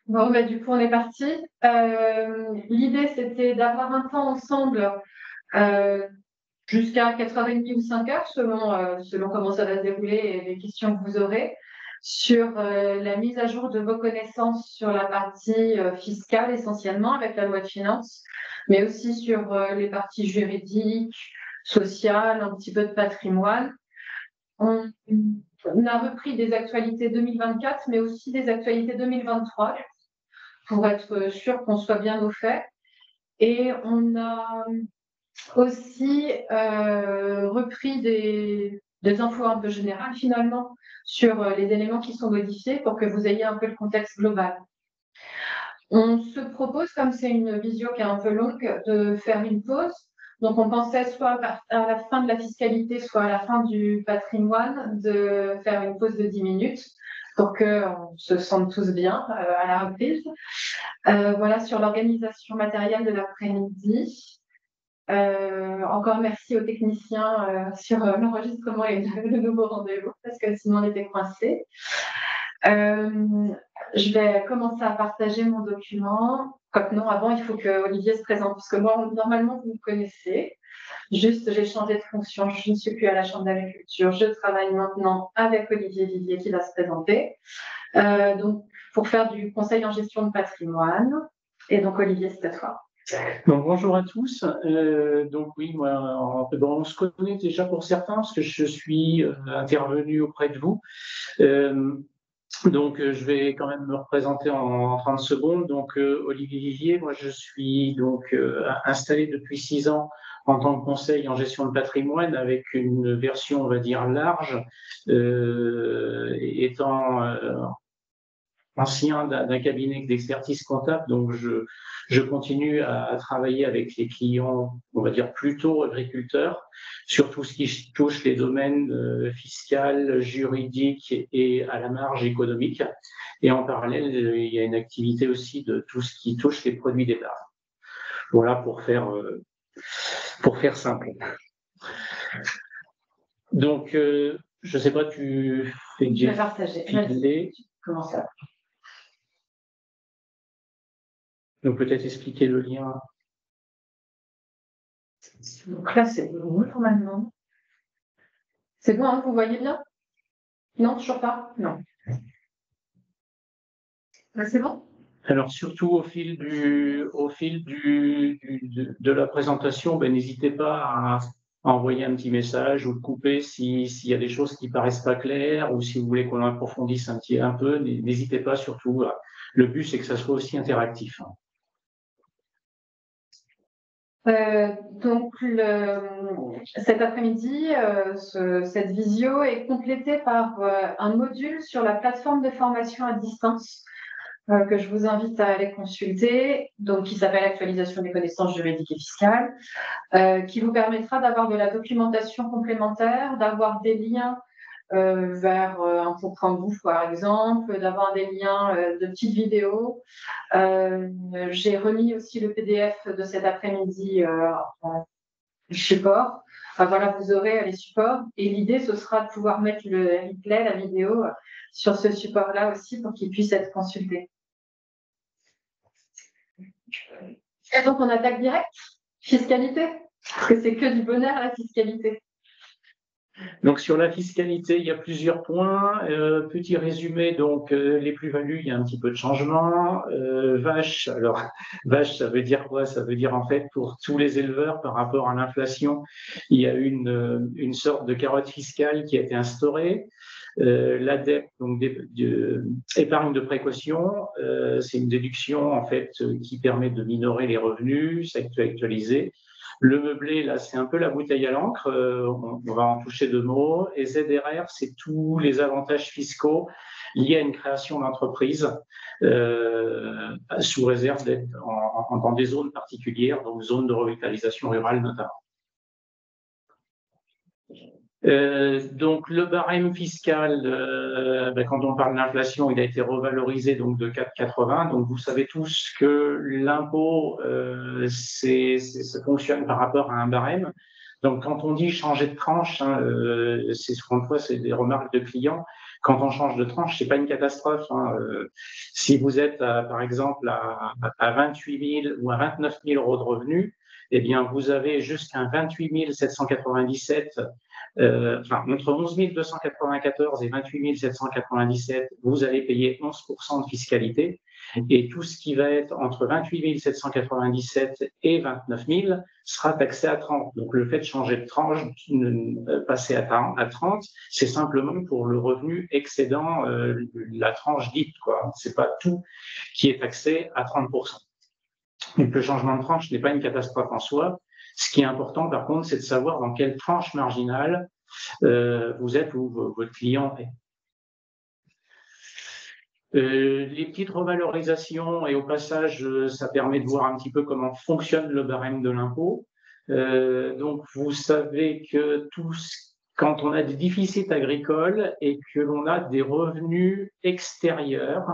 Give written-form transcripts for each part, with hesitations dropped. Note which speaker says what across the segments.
Speaker 1: Bon, bah, du coup, on est parti. L'idée, c'était d'avoir un temps ensemble euh, jusqu'à 4h30 ou 5h, selon comment ça va se dérouler et les questions que vous aurez, sur la mise à jour de vos connaissances sur la partie fiscale essentiellement, avec la loi de finances, mais aussi sur les parties juridiques, sociales, un petit peu de patrimoine. On, on a repris des actualités 2024, mais aussi des actualités 2023 pour être sûr qu'on soit bien au fait. Et on a aussi repris des infos un peu générales finalement sur les éléments qui sont modifiés pour que vous ayez un peu le contexte global. On se propose, comme c'est une visio qui est un peu longue, de faire une pause. Donc, on pensait soit à la fin de la fiscalité, soit à la fin du patrimoine, de faire une pause de 10 minutes pour qu'on se sente tous bien à la reprise. Voilà sur l'organisation matérielle de l'après-midi. Encore merci aux techniciens sur l'enregistrement et le nouveau rendez-vous parce que sinon on était coincés. Je vais commencer à partager mon document. Quoique non, avant il faut que Olivier se présente parce que moi normalement vous me connaissez. Juste j'ai changé de fonction, je ne suis plus à la Chambre d'agriculture. Je travaille maintenant avec Olivier Vivier qui va se présenter. Donc pour faire du conseil en gestion de patrimoine. Et donc Olivier, c'est à toi.
Speaker 2: Donc, bonjour à tous. Donc oui, moi, on se connaît déjà pour certains parce que je suis intervenu auprès de vous. Je vais quand même me représenter en 30 secondes. Donc, Olivier Vivier, moi, je suis installé depuis 6 ans en tant que conseil en gestion de patrimoine avec une version, on va dire, large, étant ancien d'un cabinet d'expertise comptable, donc je continue à travailler avec les clients, on va dire plutôt agriculteurs, sur tout ce qui touche les domaines fiscal, juridique et à la marge économique. Et en parallèle, il y a une activité aussi de tout ce qui touche les produits d'épargne. Voilà pour faire simple. Donc, je ne sais pas, tu fais
Speaker 1: Je vais partager. Comment ça?
Speaker 2: Donc peut-être expliquer le lien.
Speaker 1: Donc là, c'est bon, normalement. C'est bon, hein, vous voyez bien? Non, toujours pas? Non. Là, c'est bon?
Speaker 2: Alors surtout au fil de la présentation, n'hésitez pas à envoyer un petit message ou de couper s'il y a des choses qui paraissent pas claires ou si vous voulez qu'on approfondisse un peu, n'hésitez pas surtout. Le but, c'est que ça soit aussi interactif.
Speaker 1: Donc, cet après-midi, cette visio est complétée par un module sur la plateforme de formation à distance que je vous invite à aller consulter, donc qui s'appelle Actualisation des connaissances juridiques et fiscales, qui vous permettra d'avoir de la documentation complémentaire, d'avoir des liens vers un programme bouffe, par exemple, d'avoir des liens de petites vidéos. J'ai remis aussi le PDF de cet après-midi en support. Voilà, vous aurez les supports. Et l'idée, ce sera de pouvoir mettre le replay, la vidéo, sur ce support-là aussi pour qu'il puisse être consulté. Et donc, on attaque direct. Fiscalité. Parce que c'est que du bonheur, la fiscalité.
Speaker 2: Donc sur la fiscalité, il y a plusieurs points. Petit résumé, donc les plus-values, il y a un petit peu de changement. Vache, alors vache, ça veut dire quoi? Ça veut dire en fait pour tous les éleveurs par rapport à l'inflation, il y a une sorte de carotte fiscale qui a été instaurée. L'ADEP, donc épargne de précaution, c'est une déduction en fait qui permet de minorer les revenus, c'est actualisé. Le meublé, là, c'est un peu la bouteille à l'encre. On va en toucher 2 mots. Et ZRR, c'est tous les avantages fiscaux liés à une création d'entreprise sous réserve d'être dans des zones particulières, donc zones de revitalisation rurale notamment. Donc le barème fiscal, quand on parle d'inflation, il a été revalorisé donc de 4,80. Donc vous savez tous que l'impôt, ça fonctionne par rapport à un barème. Donc quand on dit changer de tranche, c'est souvent fois c'est des remarques de clients. quand on change de tranche, c'est pas une catastrophe, hein. Si vous êtes, par exemple, à 28 000 ou à 29 000 euros de revenus, eh bien, vous avez jusqu'à 28 797, enfin, entre 11 294 et 28 797, vous allez payer 11% de fiscalité. Et tout ce qui va être entre 28 797 et 29 000 sera taxé à 30. Donc, le fait de changer de tranche, passer à 30, c'est simplement pour le revenu excédant la tranche dite, quoi. C'est pas tout qui est taxé à 30%. Donc, le changement de tranche n'est pas une catastrophe en soi. Ce qui est important, par contre, c'est de savoir dans quelle tranche marginale vous êtes ou votre client est. Les petites revalorisations, et au passage, ça permet de voir un petit peu comment fonctionne le barème de l'impôt. Donc, vous savez que quand on a des déficits agricoles et que l'on a des revenus extérieurs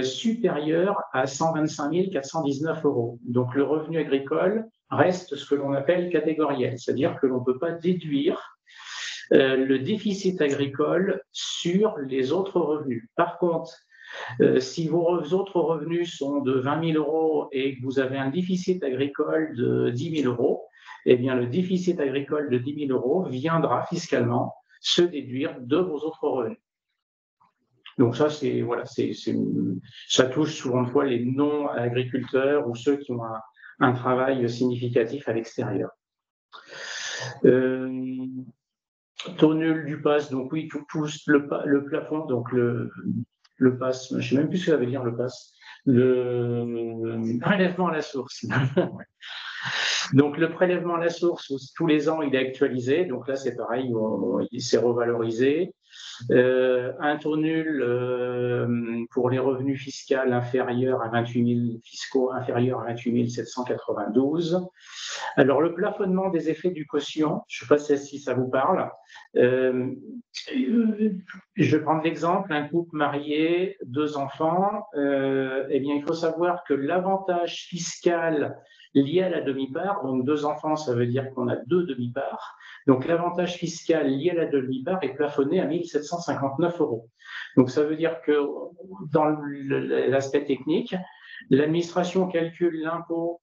Speaker 2: supérieurs à 125 419 euros. Donc, le revenu agricole reste ce que l'on appelle catégoriel, c'est-à-dire que l'on ne peut pas déduire le déficit agricole sur les autres revenus. Par contre, si vos autres revenus sont de 20 000 euros et que vous avez un déficit agricole de 10 000 euros, eh bien, le déficit agricole de 10 000 euros viendra fiscalement se déduire de vos autres revenus. Donc ça, ça touche souvent de fois les non-agriculteurs ou ceux qui ont un travail significatif à l'extérieur. Taux nul du PAS, donc oui, tout le plafond, donc le PAS, je ne sais même plus ce que ça veut dire le PAS, le prélèvement à la source. Donc le prélèvement à la source, tous les ans, il est actualisé, donc là c'est pareil, il s'est revalorisé. Un taux nul pour les revenus fiscaux inférieurs à 28 792. Alors, le plafonnement des effets du quotient, je ne sais pas si ça vous parle. Je vais prendre l'exemple, un couple marié, 2 enfants. Eh bien, il faut savoir que l'avantage fiscal lié à la demi-part, donc 2 enfants, ça veut dire qu'on a 2 demi-parts. Donc, l'avantage fiscal lié à la demi-part est plafonné à 1 759 euros. Donc, ça veut dire que dans l'aspect technique, l'administration calcule l'impôt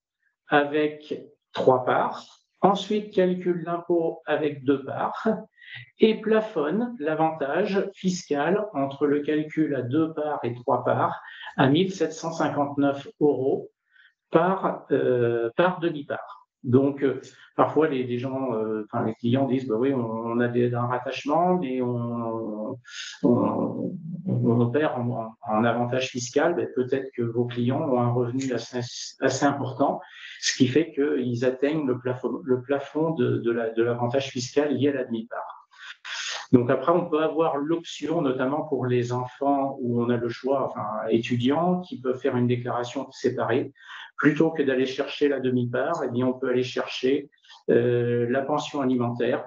Speaker 2: avec 3 parts, ensuite calcule l'impôt avec 2 parts et plafonne l'avantage fiscal entre le calcul à 2 parts et 3 parts à 1 759 euros par demi-part. Donc, parfois, les gens, les clients disent, bah oui, on a un rattachement, mais on perd en avantage fiscal. Ben, peut-être que vos clients ont un revenu assez important, ce qui fait qu'ils atteignent le plafond de l'avantage fiscal lié à la demi-part. Donc après, on peut avoir l'option, notamment pour les enfants où on a le choix, étudiants, qui peuvent faire une déclaration séparée. Plutôt que d'aller chercher la demi-part, eh bien, on peut aller chercher la pension alimentaire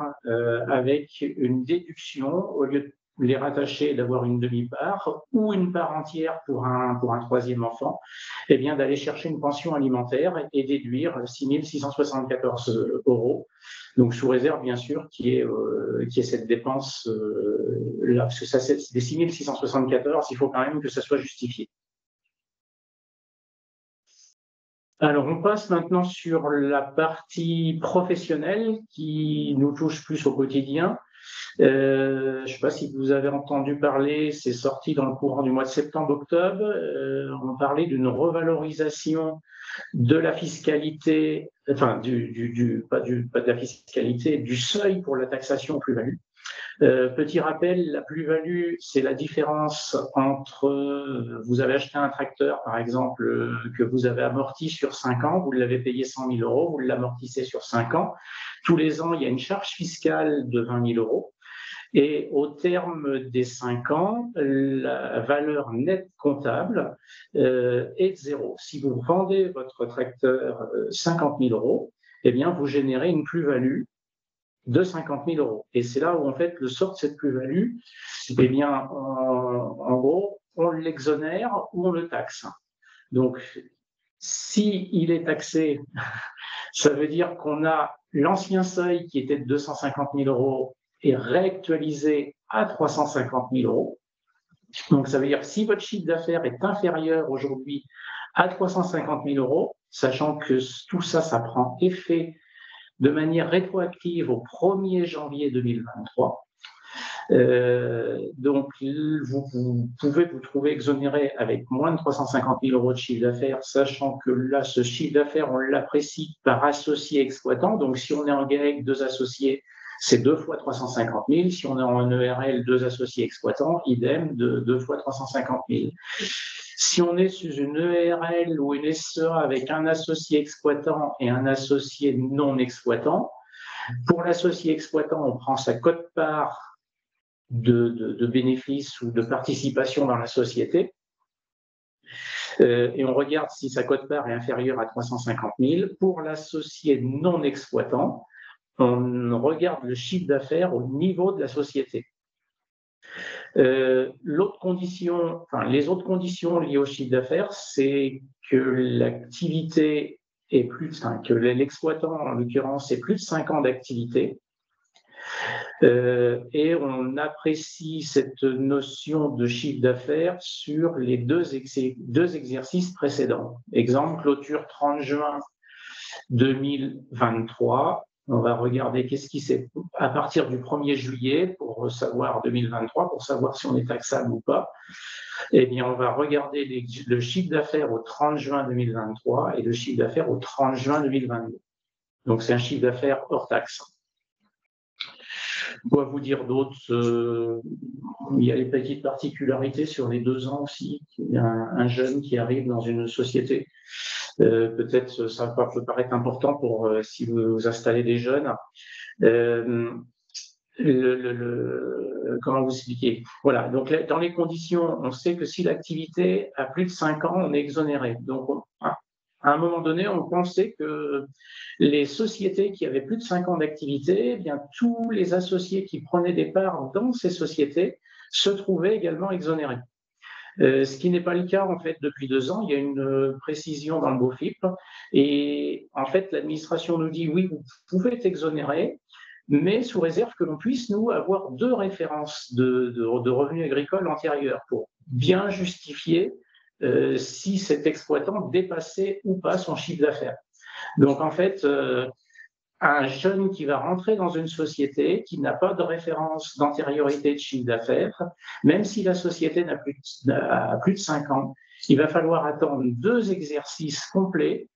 Speaker 2: avec une déduction au lieu de les rattacher et d'avoir une demi-part ou une part entière pour un troisième enfant, eh bien, d'aller chercher une pension alimentaire et déduire 6 674 euros. Donc, sous réserve, bien sûr, qu'il y ait cette dépense là, parce que ça, c'est des 6 674, il faut quand même que ça soit justifié. Alors, on passe maintenant sur la partie professionnelle qui nous touche plus au quotidien. Je ne sais pas si vous avez entendu parler, c'est sorti dans le courant du mois de septembre-octobre. On parlait d'une revalorisation de la fiscalité, enfin, pas de la fiscalité, du seuil pour la taxation plus-value. Petit rappel, la plus-value, c'est la différence entre, vous avez acheté un tracteur, par exemple, que vous avez amorti sur 5 ans, vous l'avez payé 100 000 euros, vous l'amortissez sur 5 ans. Tous les ans, il y a une charge fiscale de 20 000 euros. Et au terme des 5 ans, la valeur nette comptable est de 0. Si vous vendez votre tracteur 50 000 euros, eh bien, vous générez une plus-value de 50 000 euros. Et c'est là où, en fait, le sort de cette plus-value, eh bien, en gros, on l'exonère ou on le taxe. Donc, s'il est taxé, ça veut dire qu'on a l'ancien seuil qui était de 250 000 euros est réactualisé à 350 000 euros. Donc, ça veut dire que si votre chiffre d'affaires est inférieur aujourd'hui à 350 000 euros, sachant que tout ça, ça prend effet de manière rétroactive au 1er janvier 2023, donc, vous pouvez vous trouver exonéré avec moins de 350 000 euros de chiffre d'affaires, sachant que là, ce chiffre d'affaires, on l'apprécie par associé exploitant. Donc, si on est en GAEC, 2 associés, c'est 2 fois 350 000. Si on est en ERL, 2 associés exploitants, idem, de 2 fois 350 000. Si on est sous une ERL ou une SEA avec un associé exploitant et un associé non exploitant, pour l'associé exploitant, on prend sa quote-part de bénéfices ou de participation dans la société, et on regarde si sa quote-part est inférieure à 350 000. Pour l'associé non exploitant, on regarde le chiffre d'affaires au niveau de la société. L'autre condition, enfin, les autres conditions liées au chiffre d'affaires, c'est que l'activité est plus, enfin, que l'exploitant, en l'occurrence, c'est plus de 5 ans d'activité. Et on apprécie cette notion de chiffre d'affaires sur les deux exercices précédents. Exemple, clôture 30 juin 2023. On va regarder qu'est-ce qui s'est à partir du 1er juillet pour savoir 2023, pour savoir si on est taxable ou pas. Eh bien, on va regarder le chiffre d'affaires au 30 juin 2023 et le chiffre d'affaires au 30 juin 2022. Donc, c'est un chiffre d'affaires hors taxe. Quoi vous dire d'autre? Il y a les petites particularités sur les 2 ans aussi. Il y a un jeune qui arrive dans une société. Peut-être ça peut paraître important pour si vous installez des jeunes. Comment vous expliquer? Voilà, donc dans les conditions, on sait que si l'activité a plus de 5 ans, on est exonéré. Donc, à un moment donné, on pensait que les sociétés qui avaient plus de 5 ans d'activité, eh bien, tous les associés qui prenaient des parts dans ces sociétés se trouvaient également exonérés. Ce qui n'est pas le cas, en fait, depuis 2 ans. Il y a une précision dans le BOFIP. Et en fait, l'administration nous dit, oui, vous pouvez être exonéré, mais sous réserve que l'on puisse, nous, avoir 2 références de revenus agricoles antérieurs pour bien justifier si cet exploitant dépassait ou pas son chiffre d'affaires. Donc, en fait, un jeune qui va rentrer dans une société qui n'a pas de référence d'antériorité de chiffre d'affaires, même si la société n'a plus de 5 ans, il va falloir attendre 2 exercices complets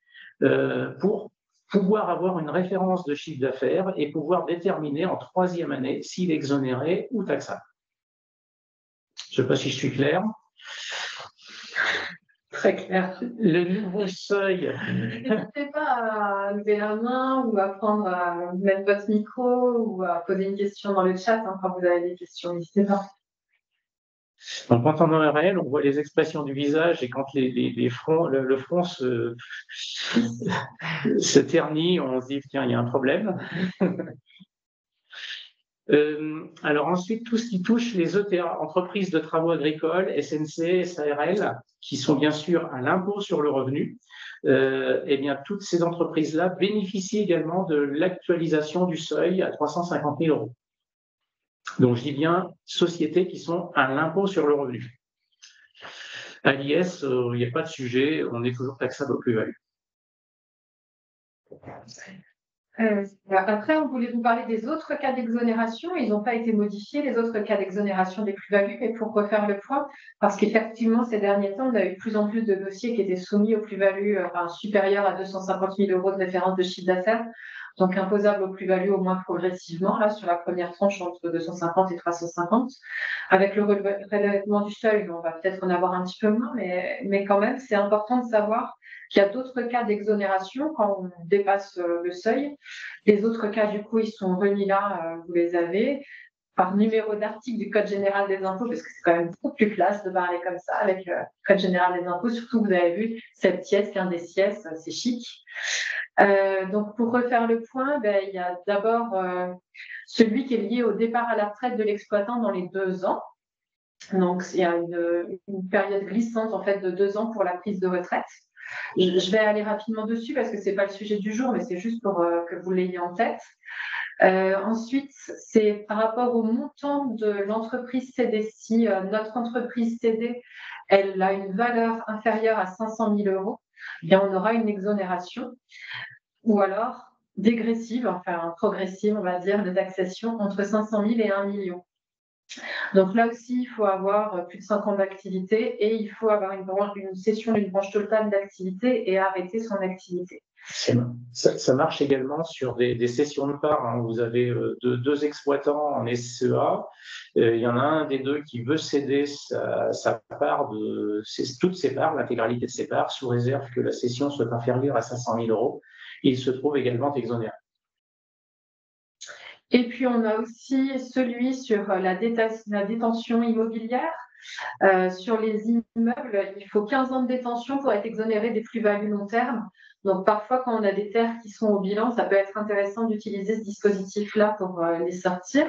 Speaker 2: pour pouvoir avoir une référence de chiffre d'affaires et pouvoir déterminer en 3e année s'il est exonéré ou taxable. Je ne sais pas si je suis clair.
Speaker 1: Très clair.
Speaker 2: Le nouveau seuil.
Speaker 1: N'hésitez pas à lever la main ou à prendre, à mettre votre micro ou à poser une question dans le chat quand vous avez des questions. N'hésitez pas.
Speaker 2: Donc, quand on est en réel, on voit les expressions du visage et quand le front se ternit, on se dit tiens, il y a un problème. Alors ensuite, tout ce qui touche les ETA, entreprises de travaux agricoles, SNC, SARL, qui sont bien sûr à l'impôt sur le revenu, eh bien toutes ces entreprises-là bénéficient également de l'actualisation du seuil à 350 000 euros. Donc je dis bien sociétés qui sont à l'impôt sur le revenu. À l'IS, il n'y a pas de sujet, on est toujours taxable aux plus-values.
Speaker 1: Après, on voulait vous parler des autres cas d'exonération. Ils n'ont pas été modifiés, les autres cas d'exonération des plus-values, mais pour refaire le point, parce qu'effectivement, ces derniers temps, on a eu de plus en plus de dossiers qui étaient soumis aux plus-values supérieures à 250 000 euros de référence de chiffre d'affaires, donc imposables aux plus-values au moins progressivement, là, sur la première tranche entre 250 et 350. Avec le relèvement du seuil, on va peut-être en avoir un petit peu moins, mais quand même, c'est important de savoir qu'il y a d'autres cas d'exonération quand on dépasse le seuil. Les autres cas, du coup, ils sont remis là, vous les avez, par numéro d'article du Code général des impôts, parce que c'est quand même beaucoup plus classe de parler comme ça avec le Code général des impôts. Surtout, vous avez vu, septies, quindecies, c'est chic. Donc, pour refaire le point, il y a d'abord celui qui est lié au départ à la retraite de l'exploitant dans les 2 ans. Donc, il y a une période glissante en fait de 2 ans pour la prise de retraite. Je vais aller rapidement dessus parce que ce n'est pas le sujet du jour, mais c'est juste pour que vous l'ayez en tête. Ensuite, c'est par rapport au montant de l'entreprise cédée. Si notre entreprise cédée, elle a une valeur inférieure à 500 000 euros, bien on aura une exonération, ou alors dégressive, enfin progressive, on va dire, de taxation entre 500 000 et 1 million. Donc là aussi, il faut avoir plus de 5 ans d'activité et il faut avoir une cession d'une branche totale d'activité et arrêter son activité.
Speaker 2: Ça marche également sur des cessions de parts, hein. Vous avez deux exploitants en SCA. Il y en a un des deux qui veut céder sa part, toutes ses parts, l'intégralité de ses parts, sous réserve que la cession soit inférieure à 500 000 euros. Il se trouve également exonéré.
Speaker 1: Et puis, on a aussi celui sur la détention immobilière. Sur les immeubles, il faut 15 ans de détention pour être exonéré des plus-values long terme. Donc, parfois, quand on a des terres qui sont au bilan, ça peut être intéressant d'utiliser ce dispositif-là pour les sortir,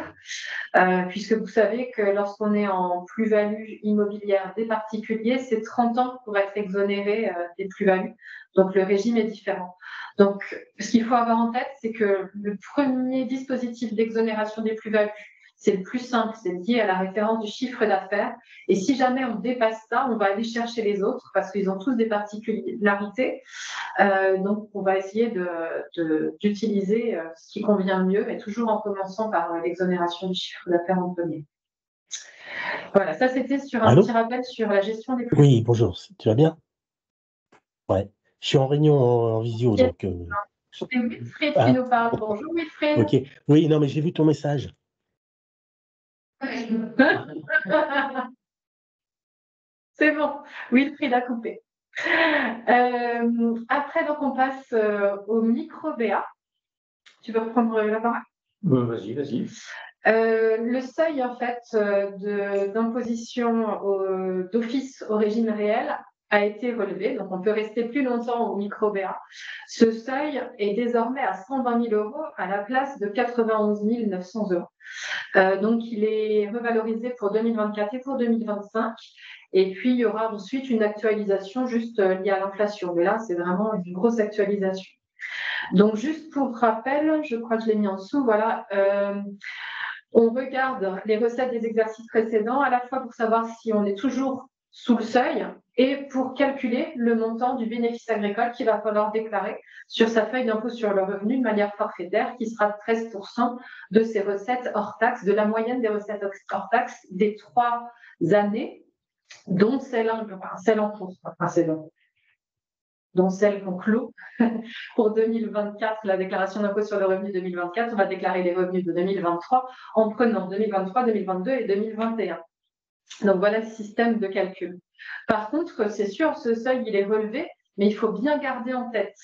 Speaker 1: puisque vous savez que lorsqu'on est en plus-value immobilière des particuliers, c'est 30 ans pour être exonéré des plus-values. Donc, le régime est différent. Donc, ce qu'il faut avoir en tête, c'est que le premier dispositif d'exonération des plus-values, c'est le plus simple, c'est lié à la référence du chiffre d'affaires. Et si jamais on dépasse ça, on va aller chercher les autres parce qu'ils ont tous des particularités. Donc, on va essayer d'utiliser ce qui convient mieux, mais toujours en commençant par l'exonération du chiffre d'affaires en premier. Voilà, ça c'était sur un petit rappel sur la gestion des plus-values.
Speaker 3: Oui, bonjour, tu vas bien? Ouais, je suis en réunion en visio, donc...
Speaker 1: C'est Wilfried qui nous parle. Bonjour Wilfried.
Speaker 3: Ok, oui, non, mais j'ai vu ton message.
Speaker 1: C'est bon, Wilfried a coupé. Après, donc, on passe au micro-BA. Tu veux reprendre la parole?
Speaker 2: Vas-y.
Speaker 1: Le seuil, en fait, d'imposition d'office au régime réel a été relevé, donc on peut rester plus longtemps au micro-BA. Ce seuil est désormais à 120 000 euros à la place de 91 900 euros. Donc, il est revalorisé pour 2024 et pour 2025. Et puis, il y aura ensuite une actualisation juste liée à l'inflation. Mais là, c'est vraiment une grosse actualisation. Donc, juste pour rappel, je crois que je l'ai mis en dessous, voilà. On regarde les recettes des exercices précédents, à la fois pour savoir si on est toujours sous le seuil et pour calculer le montant du bénéfice agricole qu'il va falloir déclarer sur sa feuille d'impôt sur le revenu de manière forfaitaire, qui sera 13% de ses recettes hors taxes, de la moyenne des recettes hors taxes des 3 années, dont celle en cours. Dont celle qu'on clôt pour 2024, la déclaration d'impôt sur le revenu 2024, on va déclarer les revenus de 2023 en prenant 2023, 2022 et 2021. Donc voilà le système de calcul. Par contre, c'est sûr, ce seuil, il est relevé, mais il faut bien garder en tête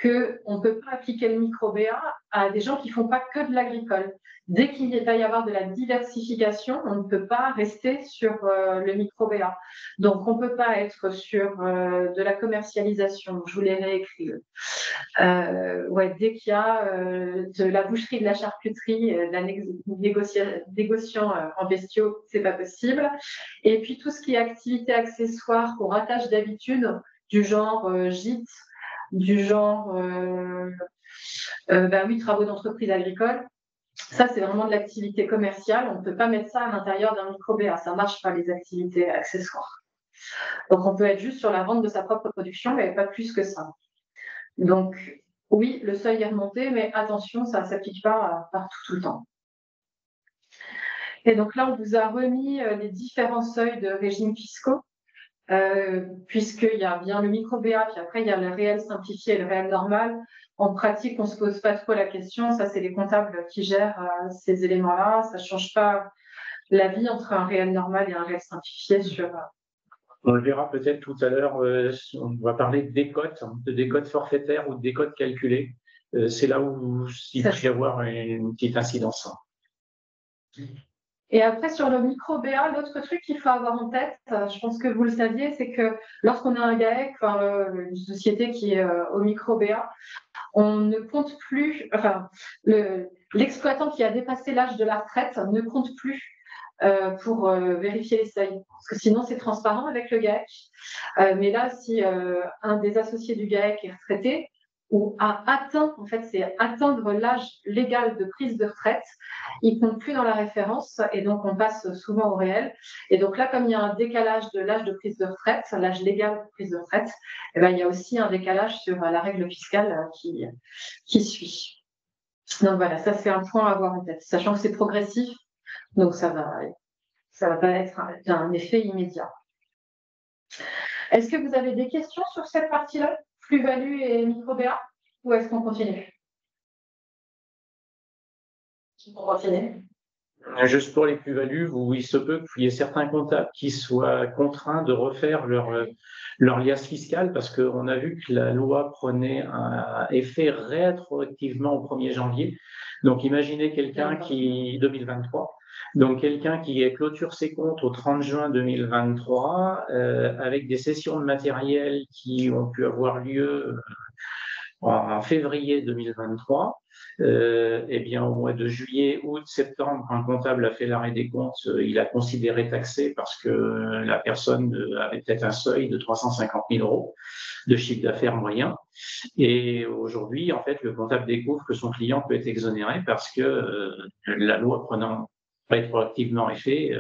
Speaker 1: qu'on ne peut pas appliquer le micro-BA à des gens qui ne font pas que de l'agricole. Dès qu'il va y avoir de la diversification, on ne peut pas rester sur le micro-BA. Donc, on ne peut pas être sur de la commercialisation. Je vous l'ai réécrit. Dès qu'il y a de la boucherie, de la charcuterie, de la négociant en bestiaux, c'est pas possible. Et puis, tout ce qui est activité accessoire qu'on rattache d'habitude, du genre gîte, du genre travaux d'entreprise agricole. Ça, c'est vraiment de l'activité commerciale. On ne peut pas mettre ça à l'intérieur d'un micro-BA. Ça ne marche pas, les activités accessoires. Donc, on peut être juste sur la vente de sa propre production, mais pas plus que ça. Donc, oui, le seuil est remonté, mais attention, ça ne s'applique pas partout tout le temps. Et donc là, on vous a remis les différents seuils de régimes fiscaux. Puisqu'il y a bien le micro-BA, puis après il y a le réel simplifié et le réel normal. En pratique, on ne se pose pas trop la question. Ça, c'est les comptables qui gèrent ces éléments-là. Ça ne change pas la vie entre un réel normal et un réel simplifié.
Speaker 2: On le verra peut-être tout à l'heure. On va parler de décote forfaitaire ou de décote calculée. C'est là où il peut y avoir une petite incidence.
Speaker 1: Et après, sur le micro-BA, l'autre truc qu'il faut avoir en tête, je pense que vous le saviez, c'est que lorsqu'on a un GAEC, une société qui est au micro-BA, on ne compte plus, l'exploitant qui a dépassé l'âge de la retraite ne compte plus pour vérifier les seuils. Parce que sinon, c'est transparent avec le GAEC. Mais là, si un des associés du GAEC est retraité, ou a atteint, en fait, c'est atteindre l'âge légal de prise de retraite, il ne compte plus dans la référence et donc on passe souvent au réel. Et donc là, comme il y a un décalage de l'âge de prise de retraite, l'âge légal de prise de retraite, eh ben, il y a aussi un décalage sur la règle fiscale qui suit. Donc voilà, ça c'est un point à avoir en tête, sachant que c'est progressif, donc ça va pas être un effet immédiat. Est-ce que vous avez des questions sur cette partie-là, plus-value et micro-BA, ou est-ce qu'on continue? On continue.
Speaker 2: Juste pour les plus-values, il se peut qu'il y ait certains comptables qui soient contraints de refaire leur liasse fiscale parce qu'on a vu que la loi prenait un effet rétroactivement au 1er janvier. Donc, imaginez quelqu'un qui, 2023, donc quelqu'un qui clôture ses comptes au 30 juin 2023 avec des sessions de matériel qui ont pu avoir lieu en février 2023. Eh bien, au mois de juillet, août, septembre, quand un comptable a fait l'arrêt des comptes, il a considéré taxé parce que la personne avait peut-être un seuil de 350 000 euros de chiffre d'affaires moyen. Et aujourd'hui, en fait, le comptable découvre que son client peut être exonéré parce que la loi prenant rétroactivement effet,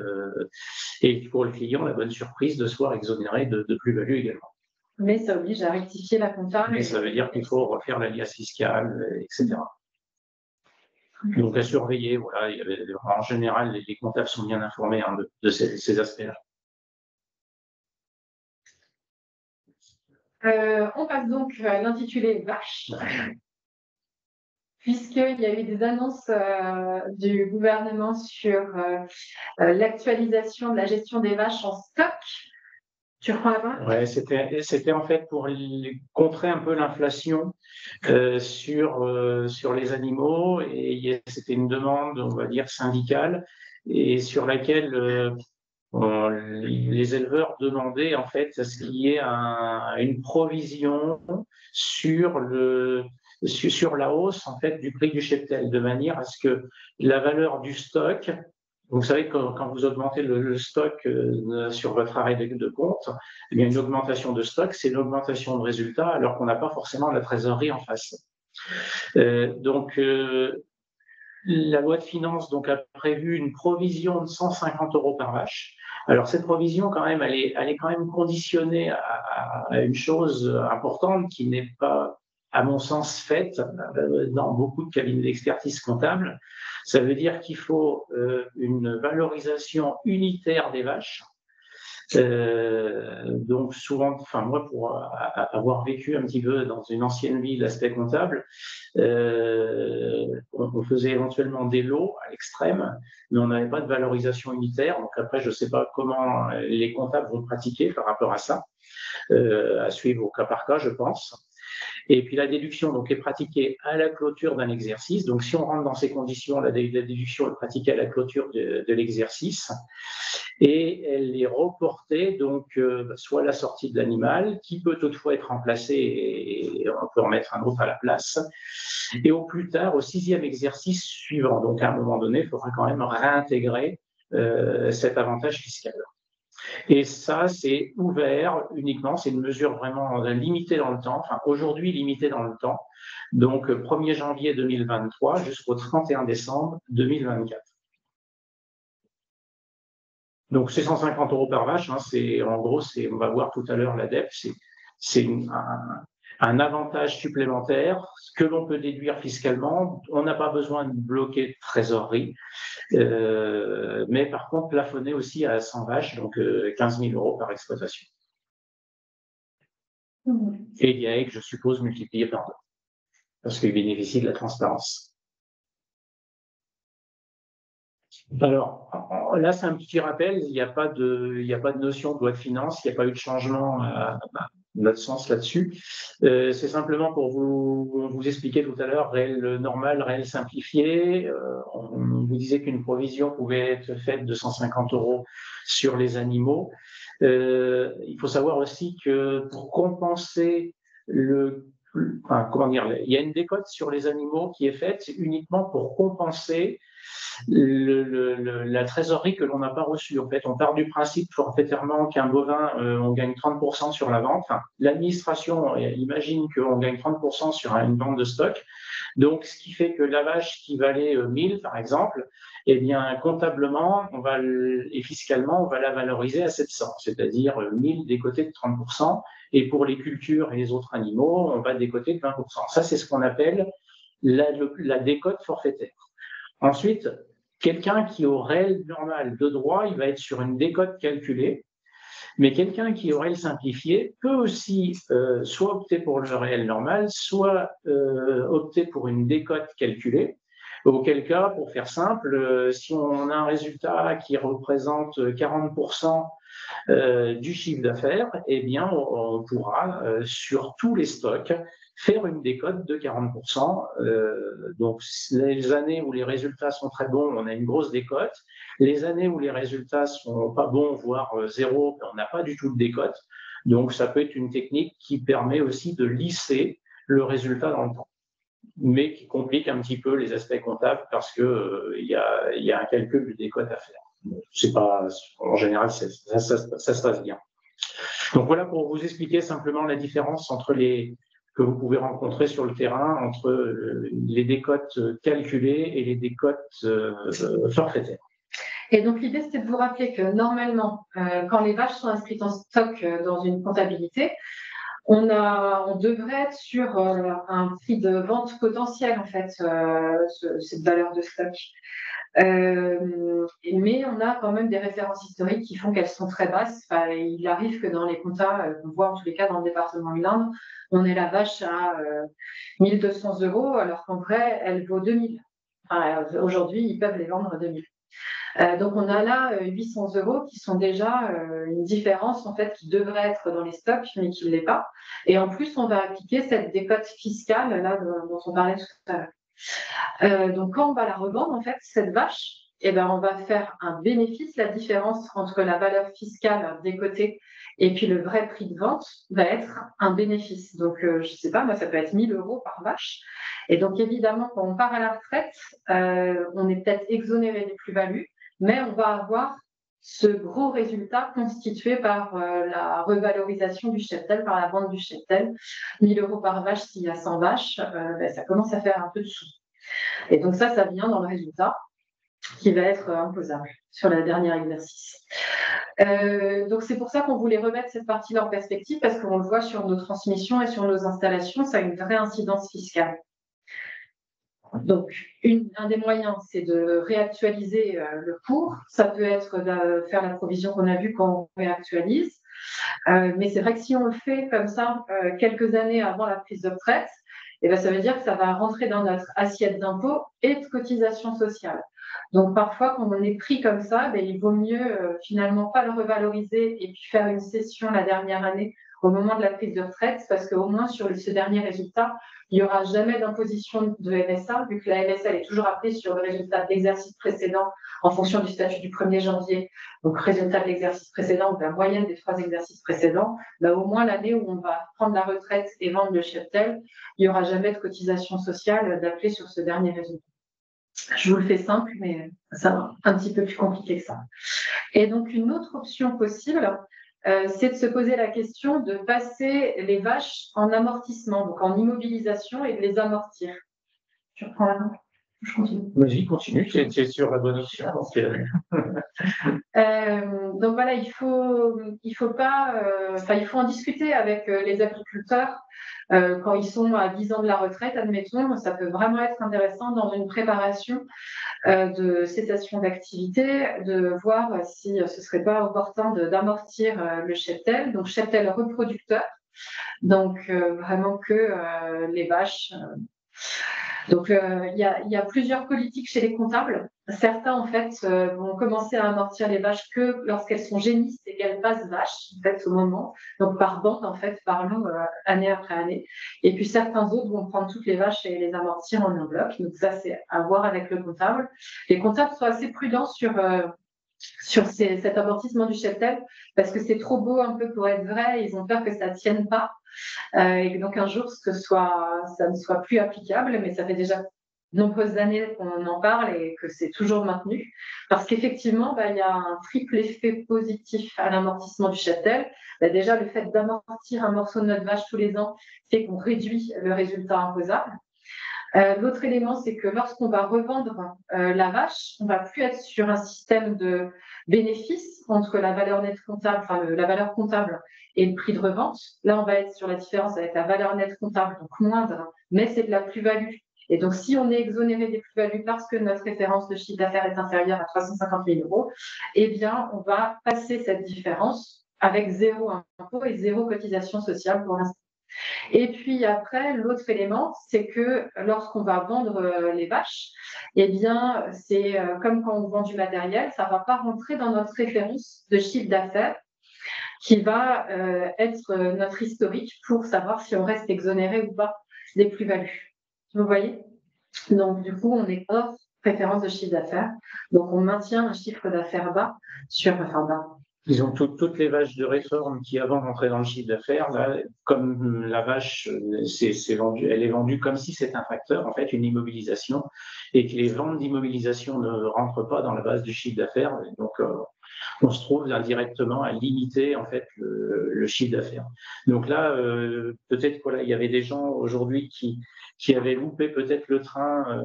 Speaker 2: et pour le client, la bonne surprise de se voir exonéré de plus-value également.
Speaker 1: Mais ça oblige à rectifier la compta.
Speaker 2: Mais ça veut dire qu'il faut refaire la liasse fiscale, etc. Donc à surveiller, voilà, en général, les comptables sont bien informés de ces aspects-là.
Speaker 1: On passe donc à l'intitulé vache, puisqu'il y a eu des annonces du gouvernement sur l'actualisation de la gestion des vaches en stock. Tu reprends la parole?
Speaker 2: Ouais, c'était en fait pour contrer un peu l'inflation sur les animaux, et c'était une demande, on va dire, syndicale, et sur laquelle les éleveurs demandaient en fait à ce qu'il y ait une provision sur la hausse en fait du prix du cheptel, de manière à ce que la valeur du stock. Vous savez que quand vous augmentez le stock sur votre arrêt de compte, eh bien une augmentation de stock, c'est une augmentation de résultats, alors qu'on n'a pas forcément la trésorerie en face. Donc la loi de finances donc a prévu une provision de 150 euros par vache. Alors cette provision, quand même, elle est quand même conditionnée à une chose importante qui n'est pas, à mon sens, faite dans beaucoup de cabinets d'expertise comptable. Ça veut dire qu'il faut une valorisation unitaire des vaches. Donc souvent, enfin moi, pour avoir vécu un petit peu dans une ancienne vie l'aspect comptable, on faisait éventuellement des lots à l'extrême, mais on n'avait pas de valorisation unitaire. Donc après, je ne sais pas comment les comptables vont pratiquer par rapport à ça, à suivre au cas par cas, je pense. Et puis la déduction donc, est pratiquée à la clôture d'un exercice. Donc si on rentre dans ces conditions, la déduction est pratiquée à la clôture de l'exercice et elle est reportée donc soit à la sortie de l'animal, qui peut toutefois être remplacé et on peut en mettre un autre à la place, et au plus tard au 6e exercice suivant. Donc à un moment donné, il faudra quand même réintégrer cet avantage fiscal. Et ça, c'est ouvert uniquement, c'est une mesure vraiment limitée dans le temps, enfin aujourd'hui limitée dans le temps, donc 1er janvier 2023 jusqu'au 31 décembre 2024. Donc c'est 150 euros par vache, hein, en gros, on va voir tout à l'heure l'ADEP, c'est un avantage supplémentaire que l'on peut déduire fiscalement. On n'a pas besoin de bloquer de trésorerie, mais par contre plafonné aussi à 100 vaches, donc 15 000 euros par exploitation. Et IAEC, je suppose, multiplié par 2, parce qu'il bénéficie de la transparence. Alors là, c'est un petit rappel, il n'y a pas de notion de loi de finances, il n'y a pas eu de changement à notre sens là-dessus. C'est simplement pour vous expliquer tout à l'heure, réel normal, réel simplifié. On vous disait qu'une provision pouvait être faite de 150 euros sur les animaux. Il faut savoir aussi que pour compenser il y a une décote sur les animaux qui est faite uniquement pour compenser la trésorerie que l'on n'a pas reçue. En fait, on part du principe forfaitairement qu'un bovin, on gagne 30% sur la vente. Enfin, l'administration imagine qu'on gagne 30% sur une vente de stock. Donc, ce qui fait que la vache qui valait 1000, par exemple, eh bien, comptablement, et fiscalement, on va la valoriser à 700, c'est-à-dire 1000 décotés de 30%. Et pour les cultures et les autres animaux, on va décoter de 20%. Ça, c'est ce qu'on appelle la décote forfaitaire. Ensuite, quelqu'un qui au réel normal de droit, il va être sur une décote calculée, mais quelqu'un qui au réel simplifié peut aussi soit opter pour le réel normal, soit opter pour une décote calculée. Auquel cas, pour faire simple, si on a un résultat qui représente 40% du chiffre d'affaires, eh bien, on pourra, sur tous les stocks, faire une décote de 40%. Donc, les années où les résultats sont très bons, on a une grosse décote. Les années où les résultats sont pas bons, voire zéro, on n'a pas du tout de décote. Donc, ça peut être une technique qui permet aussi de lisser le résultat dans le temps, mais qui complique un petit peu les aspects comptables parce que il y a un calcul de décote à faire. C'est pas, en général, ça se passe bien. Donc voilà pour vous expliquer simplement la différence entre que vous pouvez rencontrer sur le terrain entre les décotes calculées et les décotes forfaitaires.
Speaker 1: Et donc l'idée, c'était de vous rappeler que normalement, quand les vaches sont inscrites en stock dans une comptabilité, on devrait être sur un prix de vente potentiel, en fait, cette valeur de stock. Mais on a quand même des références historiques qui font qu'elles sont très basses. Enfin, il arrive que dans les comptas, on voit en tous les cas dans le département de l'Indre, on est la vache à 1 200 €, alors qu'en vrai, elle vaut 2000. Enfin, aujourd'hui, ils peuvent les vendre à 2000. Donc on a là 800 € qui sont déjà une différence en fait qui devrait être dans les stocks mais qui ne l'est pas. Et en plus on va appliquer cette décote fiscale là dont on parlait tout à l'heure. Donc quand on va la revendre en fait cette vache, eh ben on va faire un bénéfice. La différence entre la valeur fiscale décotée et puis le vrai prix de vente va être un bénéfice. Donc je sais pas, moi ça peut être 1 000 € par vache. Et donc évidemment quand on part à la retraite, on est peut-être exonéré des plus-values, mais on va avoir ce gros résultat constitué par la revalorisation du cheptel, par la vente du cheptel. 1 000 € par vache s'il y a 100 vaches, ça commence à faire un peu de sous. Et donc ça vient dans le résultat qui va être imposable sur le dernier exercice. Donc c'est pour ça qu'on voulait remettre cette partie-là en perspective, parce qu'on le voit sur nos transmissions et sur nos installations, ça a une vraie incidence fiscale. Donc, un des moyens, c'est de réactualiser le cours. Ça peut être de faire la provision qu'on a vue quand on réactualise. Mais c'est vrai que si on le fait comme ça quelques années avant la prise de retraite, eh ben, ça veut dire que ça va rentrer dans notre assiette d'impôt et de cotisation sociale. Donc, parfois, quand on est pris comme ça, ben, il vaut mieux finalement pas le revaloriser et puis faire une cession la dernière année au moment de la prise de retraite, parce qu'au moins sur ce dernier résultat, il n'y aura jamais d'imposition de MSA, vu que la MSA elle est toujours appelée sur le résultat de l'exercice précédent en fonction du statut du 1er janvier. Donc, résultat de l'exercice précédent, ou la moyenne des 3 exercices précédents, bah, au moins l'année où on va prendre la retraite et vendre le cheptel, il n'y aura jamais de cotisation sociale d'appeler sur ce dernier résultat. Je vous le fais simple, mais ça va un petit peu plus compliqué que ça. Et donc, une autre option possible, c'est de se poser la question de passer les vaches en amortissement, donc en immobilisation, et de les amortir. Je reprends la main. Je continue.
Speaker 2: Vas-y, continue, tu es sur la bonne option.
Speaker 1: Donc voilà, il faut en discuter avec les agriculteurs quand ils sont à 10 ans de la retraite, admettons. Ça peut vraiment être intéressant dans une préparation de cessation d'activité, de voir si ce serait pas opportun d'amortir le cheptel, donc cheptel reproducteur, donc vraiment que les vaches. Donc il y a plusieurs politiques chez les comptables. Certains en fait vont commencer à amortir les vaches que lorsqu'elles sont génisses et qu'elles passent vaches en fait au moment, donc par bande en fait, par lot année après année. Et puis certains autres vont prendre toutes les vaches et les amortir en un bloc. Donc ça c'est à voir avec le comptable. Les comptables sont assez prudents sur cet amortissement du cheptel parce que c'est trop beau un peu pour être vrai. Ils ont peur que ça ne tienne pas. Et donc un jour ça ne soit plus applicable, mais ça fait déjà nombreuses années qu'on en parle et que c'est toujours maintenu. Parce qu'effectivement, il y a un triple effet positif à l'amortissement du cheptel. Déjà, le fait d'amortir un morceau de notre vache tous les ans fait qu'on réduit le résultat imposable. L'autre élément, c'est que lorsqu'on va revendre la vache, on ne va plus être sur un système de bénéfice entre la valeur nette comptable, enfin la valeur comptable et le prix de revente. Là, on va être sur la différence avec la valeur nette comptable, donc moindre, mais c'est de la plus-value. Et donc, si on est exonéré des plus-values parce que notre référence de chiffre d'affaires est inférieure à 350 000 euros, eh bien, on va passer cette différence avec 0 impôt et 0 cotisation sociale pour l'instant. Et puis après, l'autre élément, c'est que lorsqu'on va vendre les vaches, eh bien, c'est comme quand on vend du matériel, ça ne va pas rentrer dans notre référence de chiffre d'affaires qui va être notre historique pour savoir si on reste exonéré ou pas des plus-values. Vous voyez? Donc, du coup, on est hors référence de chiffre d'affaires. Donc, on maintient un chiffre d'affaires bas sur, enfin bas.
Speaker 2: Disons, toutes les vaches de réforme qui avant rentraient dans le chiffre d'affaires, là, comme la vache, elle est vendue comme si c'était un facteur, en fait, une immobilisation, et que les ventes d'immobilisation ne rentrent pas dans la base du chiffre d'affaires. Donc, on se trouve indirectement à limiter en fait le chiffre d'affaires. Donc là, peut-être qu'il y avait des gens aujourd'hui qui avaient loupé peut-être le train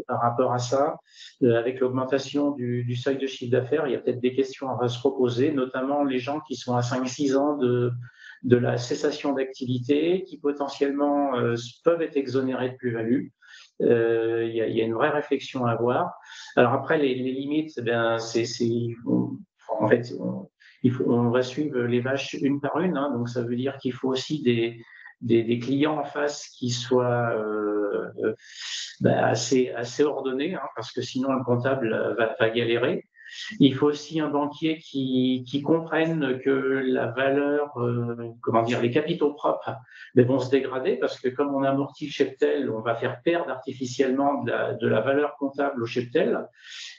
Speaker 2: par rapport à ça. Avec l'augmentation du seuil de chiffre d'affaires, il y a peut-être des questions à se reposer, notamment les gens qui sont à 5-6 ans de la cessation d'activité, qui potentiellement peuvent être exonérés de plus-value. Il y a une vraie réflexion à avoir. Alors après, les limites, en fait, on va suivre les vaches une par une, hein, donc ça veut dire qu'il faut aussi des clients en face qui soient assez ordonnés, hein, parce que sinon le comptable va galérer. Il faut aussi un banquier qui comprenne que la valeur, les capitaux propres vont se dégrader parce que comme on amortit le cheptel, on va faire perdre artificiellement de la valeur comptable au cheptel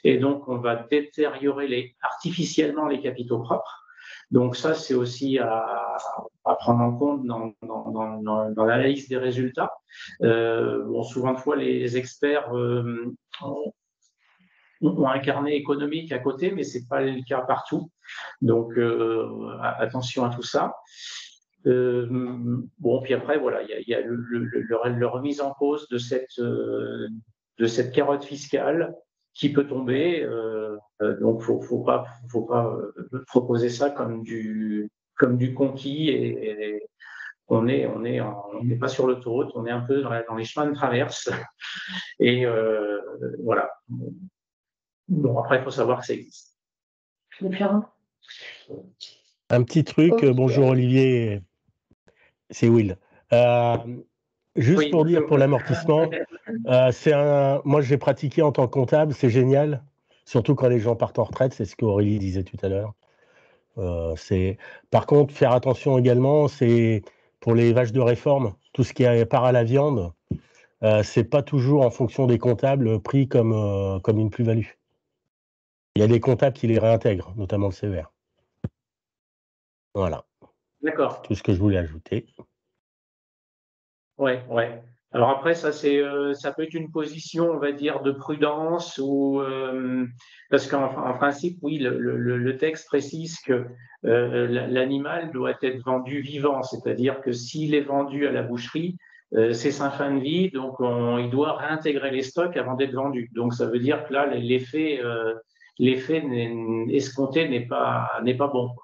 Speaker 2: et donc on va détériorer artificiellement les capitaux propres. Donc ça, c'est aussi à prendre en compte dans l'analyse des résultats. Souvent de fois, les experts ont un carnet économique à côté, mais ce n'est pas le cas partout. Donc, attention à tout ça. Puis après, voilà, il y a le remise en cause de cette carotte fiscale qui peut tomber. Donc, faut pas proposer ça comme du conquis et on n'est pas sur l'autoroute, on est un peu dans les chemins de traverse. Et voilà. Bon, après, il faut savoir que ça existe.
Speaker 3: Un petit truc,
Speaker 1: Okay.
Speaker 3: Bonjour Olivier, c'est Will. Juste
Speaker 2: Oui,
Speaker 3: pour dire pour l'amortissement, moi j'ai pratiqué en tant que comptable, c'est génial, surtout quand les gens partent en retraite, c'est ce qu'Aurélie disait tout à l'heure. Par contre, faire attention également, c'est pour les vaches de réforme, tout ce qui est part à la viande, c'est pas toujours en fonction des comptables pris comme une plus-value. Il y a des comptables qui les réintègrent, notamment le CER. Voilà.
Speaker 2: D'accord.
Speaker 3: Tout ce que je voulais ajouter.
Speaker 2: Ouais. Alors après, ça peut être une position, on va dire, de prudence ou parce qu'en principe, oui, le texte précise que l'animal doit être vendu vivant, c'est-à-dire que s'il est vendu à la boucherie, c'est sa fin de vie, donc il doit réintégrer les stocks avant d'être vendu. Donc ça veut dire que là, l'effet escompté n'est pas bon.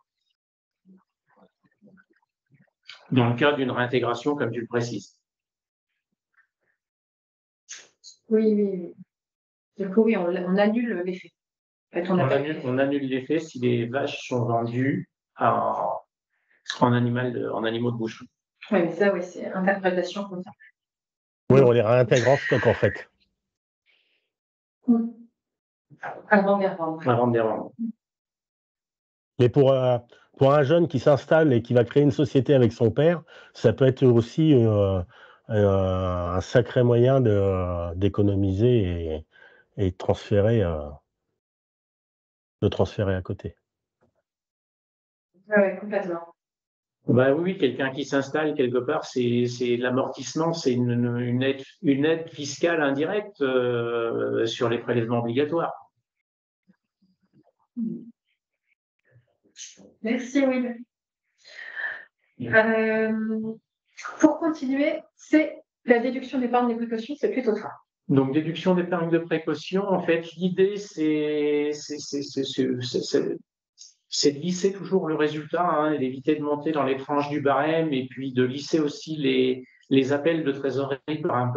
Speaker 2: Dans le cas d'une réintégration, comme tu le précises.
Speaker 1: Oui. Du coup, oui, on annule l'effet. En fait,
Speaker 2: on annule l'effet si les vaches sont vendues en animaux de boucherie.
Speaker 1: Oui, mais ça, oui, c'est interprétation comme ça.
Speaker 3: Oui, on les réintègre en stock, en fait.
Speaker 1: Avant de les revendre.
Speaker 3: Mais pour un jeune qui s'installe et qui va créer une société avec son père, ça peut être aussi un sacré moyen d'économiser et de transférer à côté.
Speaker 1: Oui, complètement.
Speaker 2: Bah oui, quelqu'un qui s'installe quelque part, c'est l'amortissement, c'est une aide fiscale indirecte sur les prélèvements obligatoires.
Speaker 1: Merci, Will. Pour continuer, c'est la déduction d'épargne des précautions, c'est plutôt ça.
Speaker 2: Donc, déduction d'épargne de précaution, en fait, l'idée, c'est de lisser toujours le résultat, hein, et d'éviter de monter dans les tranches du barème, et puis de lisser aussi les appels de trésorerie par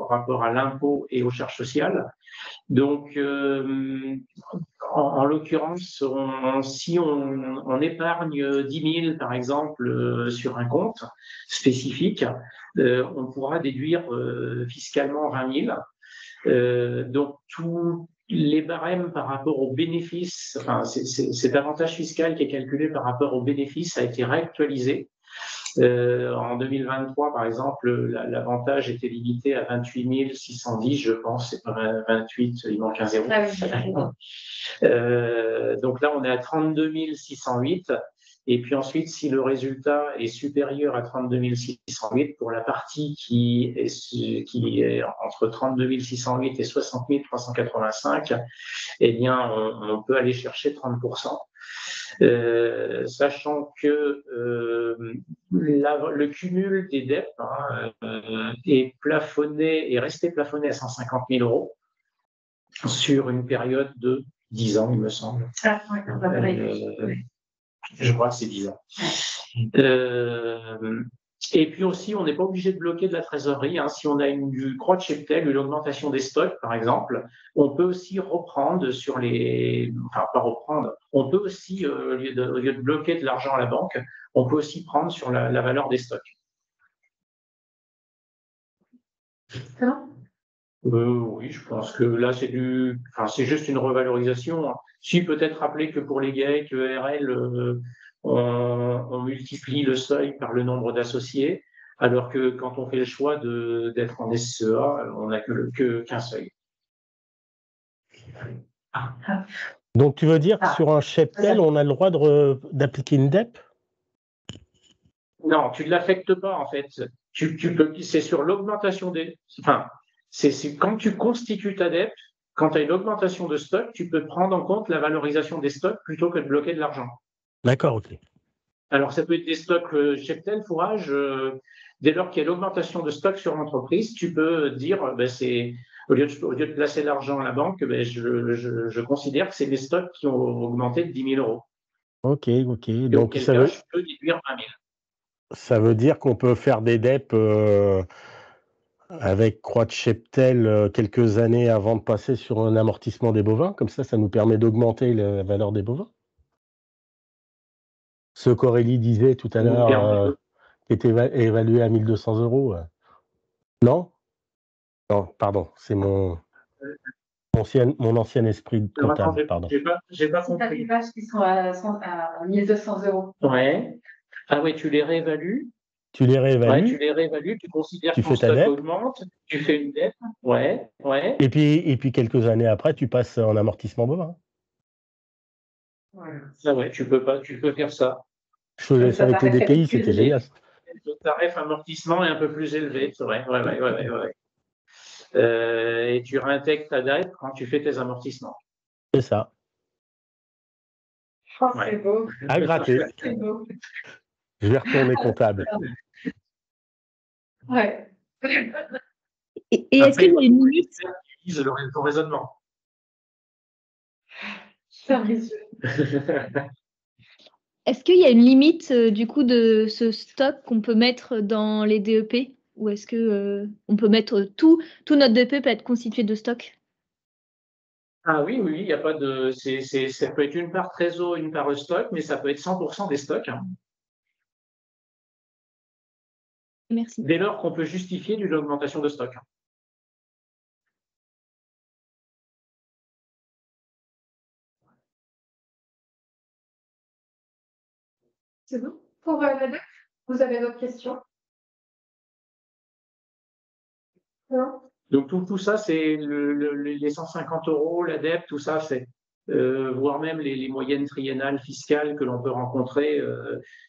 Speaker 2: rapport à l'impôt et aux charges sociales. Donc, en l'occurrence, si on épargne 10 000, par exemple, sur un compte spécifique, on pourra déduire fiscalement 20 000. Donc, tous les barèmes par rapport aux bénéfices, enfin, cet avantage fiscal qui est calculé par rapport aux bénéfices a été réactualisé. En 2023, par exemple, l'avantage était limité à 28 610, je pense, c'est pas 28, il manque un zéro.
Speaker 1: Ah oui.
Speaker 2: Donc là, on est à 32 608. Et puis ensuite, si le résultat est supérieur à 32 608, pour la partie qui est entre 32 608 et 60 385, eh bien, on peut aller chercher 30%. Sachant que le cumul des dettes est resté plafonné à 150 000 euros sur une période de 10 ans, il me semble.
Speaker 1: Ah, oui,
Speaker 2: je crois que c'est 10 ans. Et puis aussi, on n'est pas obligé de bloquer de la trésorerie, hein. Si on a une croix de cheptel, une augmentation des stocks, par exemple, on peut aussi reprendre enfin, pas reprendre, on peut aussi, au lieu de bloquer de l'argent à la banque, on peut aussi prendre sur la valeur des stocks.
Speaker 1: C'est bon ?
Speaker 2: Oui, je pense que là, c'est juste une revalorisation. Si, peut-être rappeler que pour les GAEC, ERL, on multiplie le seuil par le nombre d'associés, alors que quand on fait le choix d'être en SCA, on n'a qu'un seuil.
Speaker 3: Donc, tu veux dire que sur un cheptel, on a le droit d'appliquer une DEP?
Speaker 2: Non, tu ne l'affectes pas, en fait. C'est sur l'augmentation des... Enfin, c'est quand tu constitues ta DEP, quand tu as une augmentation de stock, tu peux prendre en compte la valorisation des stocks plutôt que de bloquer de l'argent.
Speaker 3: D'accord, ok.
Speaker 2: Alors, ça peut être des stocks cheptel, fourrage. Dès lors qu'il y a l'augmentation de stock sur l'entreprise, tu peux dire, au lieu de placer l'argent à la banque, je considère que c'est des stocks qui ont augmenté de 10 000 euros.
Speaker 3: Ok.
Speaker 2: Et
Speaker 3: Donc,
Speaker 2: auquel cas, je peux déduire 20 000.
Speaker 3: Ça veut dire qu'on peut faire des DEP avec croix de cheptel quelques années avant de passer sur un amortissement des bovins. Comme ça nous permet d'augmenter la valeur des bovins. Ce qu'Aurélie disait tout à l'heure, qui était évalué à 1 200 euros. Non, pardon, c'est mon ancien esprit de comptable. Pardon.
Speaker 2: J'ai pas compris.
Speaker 1: Tu as des vaches qui sont à 1 200 euros.
Speaker 2: Ouais. Ah ouais, tu les réévalues.
Speaker 3: Tu les réévalues.
Speaker 2: Ouais, tu les réévalues, tu considères que ton stock augmente, tu fais une dette. Ouais.
Speaker 3: Et puis quelques années après, tu passes en amortissement bovin.
Speaker 2: Ah ouais, tu peux faire ça.
Speaker 3: Je faisais ça avec les DPI, c'était génial.
Speaker 2: Le tarif amortissement est un peu plus élevé, c'est vrai. Ouais. Et tu réintègres ta dette quand tu fais tes amortissements.
Speaker 3: C'est ça.
Speaker 1: Oh, c'est beau.
Speaker 3: À gratter.
Speaker 1: C'est beau.
Speaker 3: Je vais retourner comptable.
Speaker 1: Ouais.
Speaker 4: Et est-ce qu'il y a une limite?
Speaker 2: Ton raisonnement.
Speaker 4: Est-ce qu'il y a une limite du coup de ce stock qu'on peut mettre dans les DEP? Ou est-ce que on peut mettre tout notre DEP peut être constitué de stock?
Speaker 2: Ah oui, il n'y a pas de. Ça peut être une part trésor, une part stock, mais ça peut être 100% des stocks. Hein.
Speaker 4: Merci.
Speaker 2: Dès lors qu'on peut justifier d'une augmentation de stock.
Speaker 1: C'est bon pour la dette? Vous avez d'autres questions? Non?
Speaker 2: Donc tout ça, c'est les 150 euros, la dette, tout ça, c'est voire même les moyennes triennales fiscales que l'on peut rencontrer.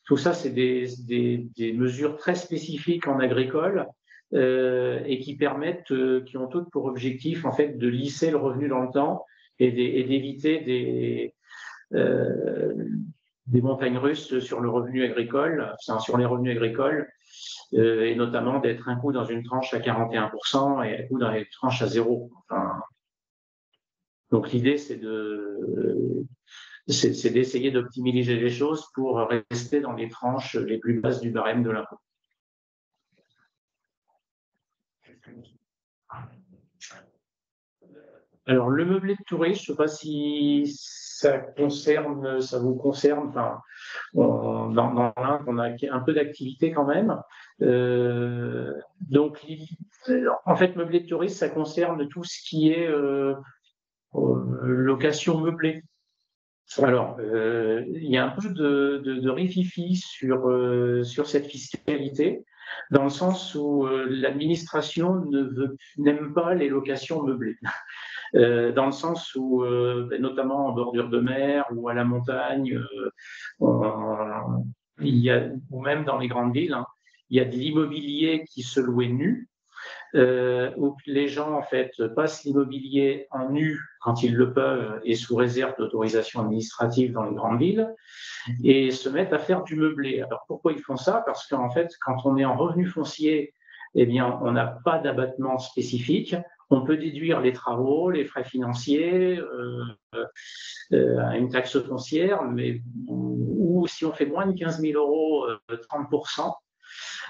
Speaker 2: Tout ça, c'est des mesures très spécifiques en agricole et qui permettent, qui ont toutes pour objectif en fait de lisser le revenu dans le temps et d'éviter des montagnes russes sur le revenu agricole, enfin, sur les revenus agricoles, et notamment d'être un coup dans une tranche à 41% et un coup dans une tranche à 0. Enfin, donc l'idée, c'est d'essayer d'optimiser les choses pour rester dans les tranches les plus basses du barème de l'impôt. Alors, le meublé de tourisme, je ne sais pas si ça vous concerne. Enfin, dans l'Inde, on a un peu d'activité quand même. Donc, en fait, meublé de tourisme, ça concerne tout ce qui est location meublée. Alors, il y a un peu de rififi sur cette fiscalité, dans le sens où l'administration n'aime pas les locations meublées. Dans le sens où, notamment en bordure de mer ou à la montagne, ou même dans les grandes villes, hein, il y a de l'immobilier qui se louait nu, où les gens en fait passent l'immobilier en nu quand ils le peuvent et sous réserve d'autorisation administrative dans les grandes villes et se mettent à faire du meublé. Alors pourquoi ils font ça? Parce qu'en fait, quand on est en revenu foncier, eh bien, on n'a pas d'abattement spécifique. On peut déduire les travaux, les frais financiers, une taxe foncière, mais ou si on fait moins de 15 000 euros, 30%.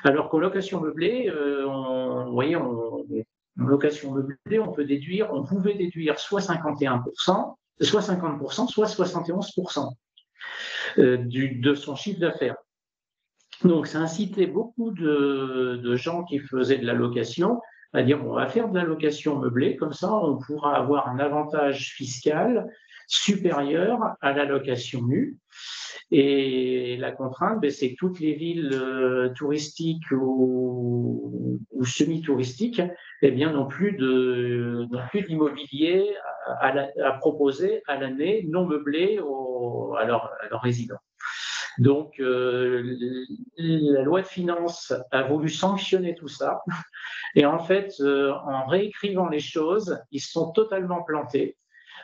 Speaker 2: Alors qu'en location meublée, vous voyez, en location meublée, on pouvait déduire soit 51%, soit 50%, soit 71% de son chiffre d'affaires. Donc, ça incitait beaucoup de gens qui faisaient de la location à dire, bon, on va faire de la location meublée, comme ça, on pourra avoir un avantage fiscal supérieur à la location nue. Et la contrainte, c'est que toutes les villes touristiques ou semi-touristiques, eh bien, n'ont plus d'immobilier à proposer à l'année non meublé à leurs résidents. Donc, la loi de finances a voulu sanctionner tout ça. Et en fait, en réécrivant les choses, ils se sont totalement plantés.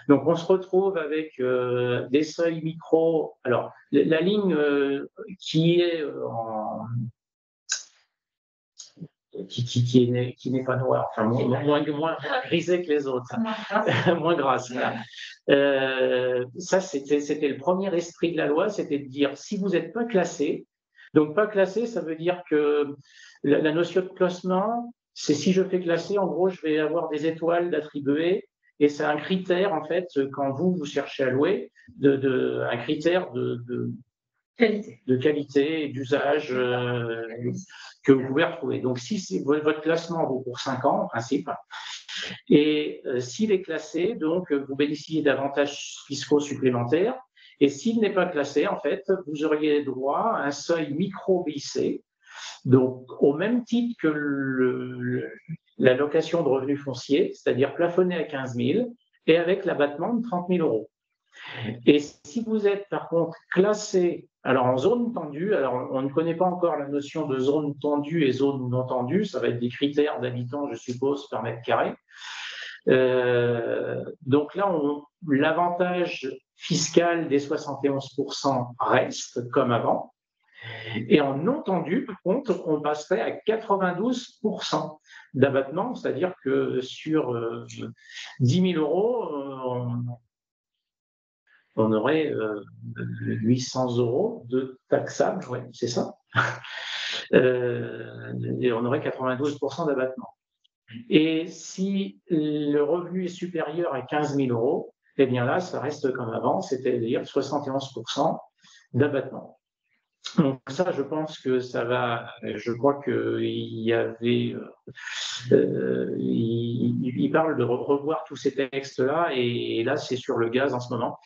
Speaker 2: Donc, on se retrouve avec des seuils micro. Alors, la ligne qui est qui n'est pas noire, enfin moins grisée que les autres, moins grasse. Voilà. Ça, c'était le premier esprit de la loi, c'était de dire si vous n'êtes pas classé, donc pas classé, ça veut dire que la notion de classement, c'est si je fais classer, en gros, je vais avoir des étoiles d'attribuer. Et c'est un critère, en fait, quand vous cherchez à louer, un critère de qualité, d'usage que vous pouvez retrouver. Donc, si votre classement vaut pour 5 ans, en principe, et s'il est classé, donc vous bénéficiez d'avantages fiscaux supplémentaires. Et s'il n'est pas classé, en fait, vous auriez droit à un seuil micro-BIC, donc au même titre que la location de revenus fonciers, c'est-à-dire plafonné à 15 000 et avec l'abattement de 30 000 euros. Et si vous êtes par contre classé, alors en zone tendue, alors on ne connaît pas encore la notion de zone tendue et zone non tendue, ça va être des critères d'habitants, je suppose, par mètre carré. Donc là, l'avantage fiscal des 71% reste comme avant. Et en non tendu, par contre, on passerait à 92% d'abattement, c'est-à-dire que sur 10 000 euros, on aurait 800 euros de taxable, ouais, c'est ça, et on aurait 92% d'abattement. Et si le revenu est supérieur à 15 000 euros, eh bien là, ça reste comme avant, c'est-à-dire 71% d'abattement. Donc ça, je pense que ça va. Je crois qu'il y avait. Il parle de revoir tous ces textes-là, et là, c'est sur le gaz en ce moment.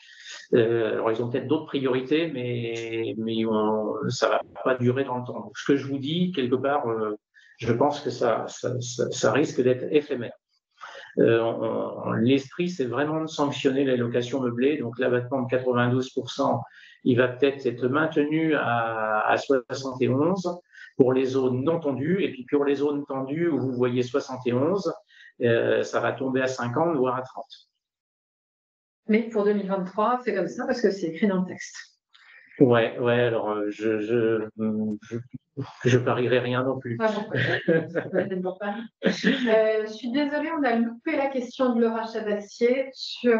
Speaker 2: Alors, ils ont peut-être d'autres priorités, mais ça va pas durer dans le temps. Donc, ce que je vous dis, quelque part, je pense que ça risque d'être éphémère. L'esprit, c'est vraiment de sanctionner les locations meublées. Donc l'abattement de 92%, il va peut-être être maintenu à 71 pour les zones non tendues. Et puis pour les zones tendues où vous voyez 71, ça va tomber à 50, voire à 30.
Speaker 1: Mais pour 2023, c'est comme ça parce que c'est écrit dans le texte.
Speaker 2: Ouais, alors je parierai rien non plus.
Speaker 1: Ah bon. Je suis désolée, on a loupé la question de Laura Chabatier sur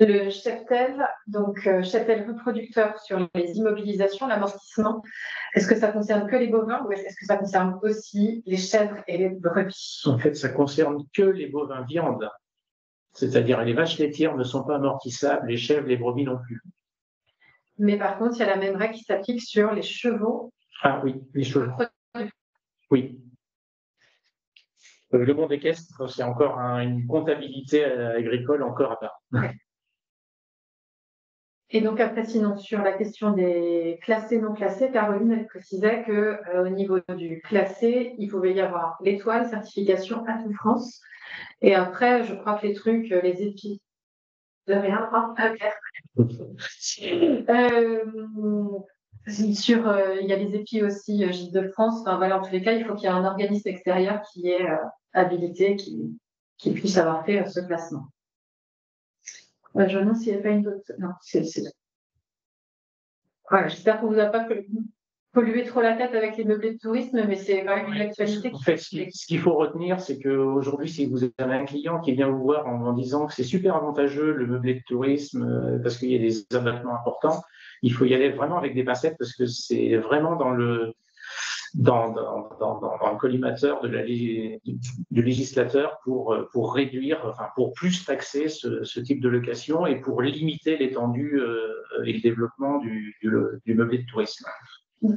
Speaker 1: le cheptel, donc cheptel reproducteur sur les immobilisations, l'amortissement. Est-ce que ça concerne que les bovins ou est-ce que ça concerne aussi les chèvres et les brebis?
Speaker 2: En fait, ça concerne que les bovins viande, c'est-à-dire les vaches laitières ne sont pas amortissables, les chèvres, les brebis non plus.
Speaker 1: Mais par contre, il y a la même règle qui s'applique sur les chevaux.
Speaker 2: Ah oui, les chevaux. Oui. Le monde équestre, c'est encore une comptabilité agricole encore à part.
Speaker 1: Ouais. Et donc après, sinon, sur la question des classés, non classés, Caroline, elle précisait qu'au niveau du classé, il pouvait y avoir l'étoile, certification Atout France. Et après, je crois que les trucs, les épis, de rien, clair. Il y a les épis aussi, Gîtes de France. Enfin, voilà, en tous les cas, il faut qu'il y ait un organisme extérieur qui est habilité, qui puisse avoir fait ce classement. Je me demande s'il n'y a pas une autre. Non, c'est. Voilà, j'espère qu'on ne vous a pas pollué trop la tête avec les meublés de tourisme, mais c'est quand même une actualité.
Speaker 2: En fait, ce qu'il faut retenir, c'est qu'aujourd'hui, si vous avez un client qui vient vous voir en disant que c'est super avantageux le meublé de tourisme parce qu'il y a des abattements importants, il faut y aller vraiment avec des pincettes parce que c'est vraiment dans le collimateur du législateur pour réduire, enfin pour plus taxer ce type de location et pour limiter l'étendue et le développement du meublé de tourisme.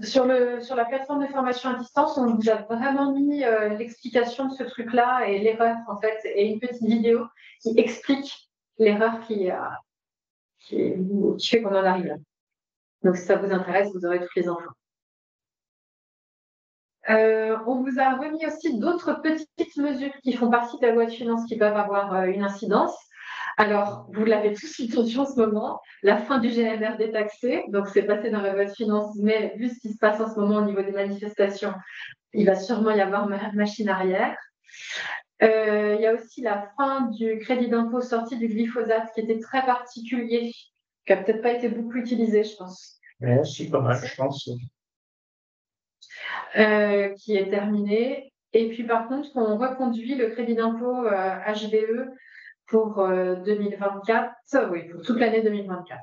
Speaker 1: Sur la plateforme de formation à distance, on vous a vraiment mis l'explication de ce truc-là et l'erreur, en fait, et une petite vidéo qui explique l'erreur qui fait qu'on en arrive là. Donc, si ça vous intéresse, vous aurez toutes les infos. On vous a remis aussi d'autres petites mesures qui font partie de la loi de finances qui peuvent avoir une incidence. Alors, vous l'avez tous entendu en ce moment, la fin du GNR détaxé, donc c'est passé dans la loi de finances, mais vu ce qui se passe en ce moment au niveau des manifestations, il va sûrement y avoir machine arrière. Il y a aussi la fin du crédit d'impôt sorti du glyphosate qui était très particulier, qui n'a peut-être pas été beaucoup utilisé, je pense.
Speaker 2: Ouais, c'est pas mal, je pense.
Speaker 1: Qui est terminé. Et puis par contre, on reconduit le crédit d'impôt HVE pour 2024, oui, pour toute l'année 2024.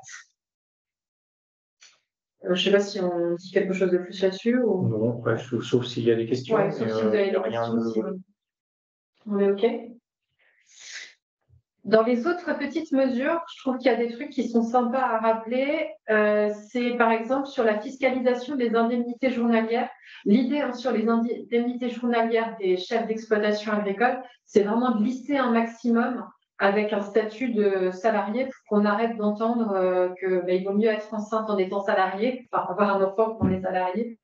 Speaker 1: Je ne sais pas si on dit quelque chose de plus là-dessus. Ou...
Speaker 2: Non, ouais, sauf s'il y a des questions.
Speaker 1: Ouais, sauf si vous avez des questions. Si on est OK. Dans les autres petites mesures, je trouve qu'il y a des trucs qui sont sympas à rappeler. C'est par exemple sur la fiscalisation des indemnités journalières. L'idée sur les indemnités journalières des chefs d'exploitation agricole, c'est vraiment de lisser un maximum avec un statut de salarié pour qu'on arrête d'entendre qu'il vaut mieux être enceinte en étant salarié, enfin avoir un enfant quand on est salarié,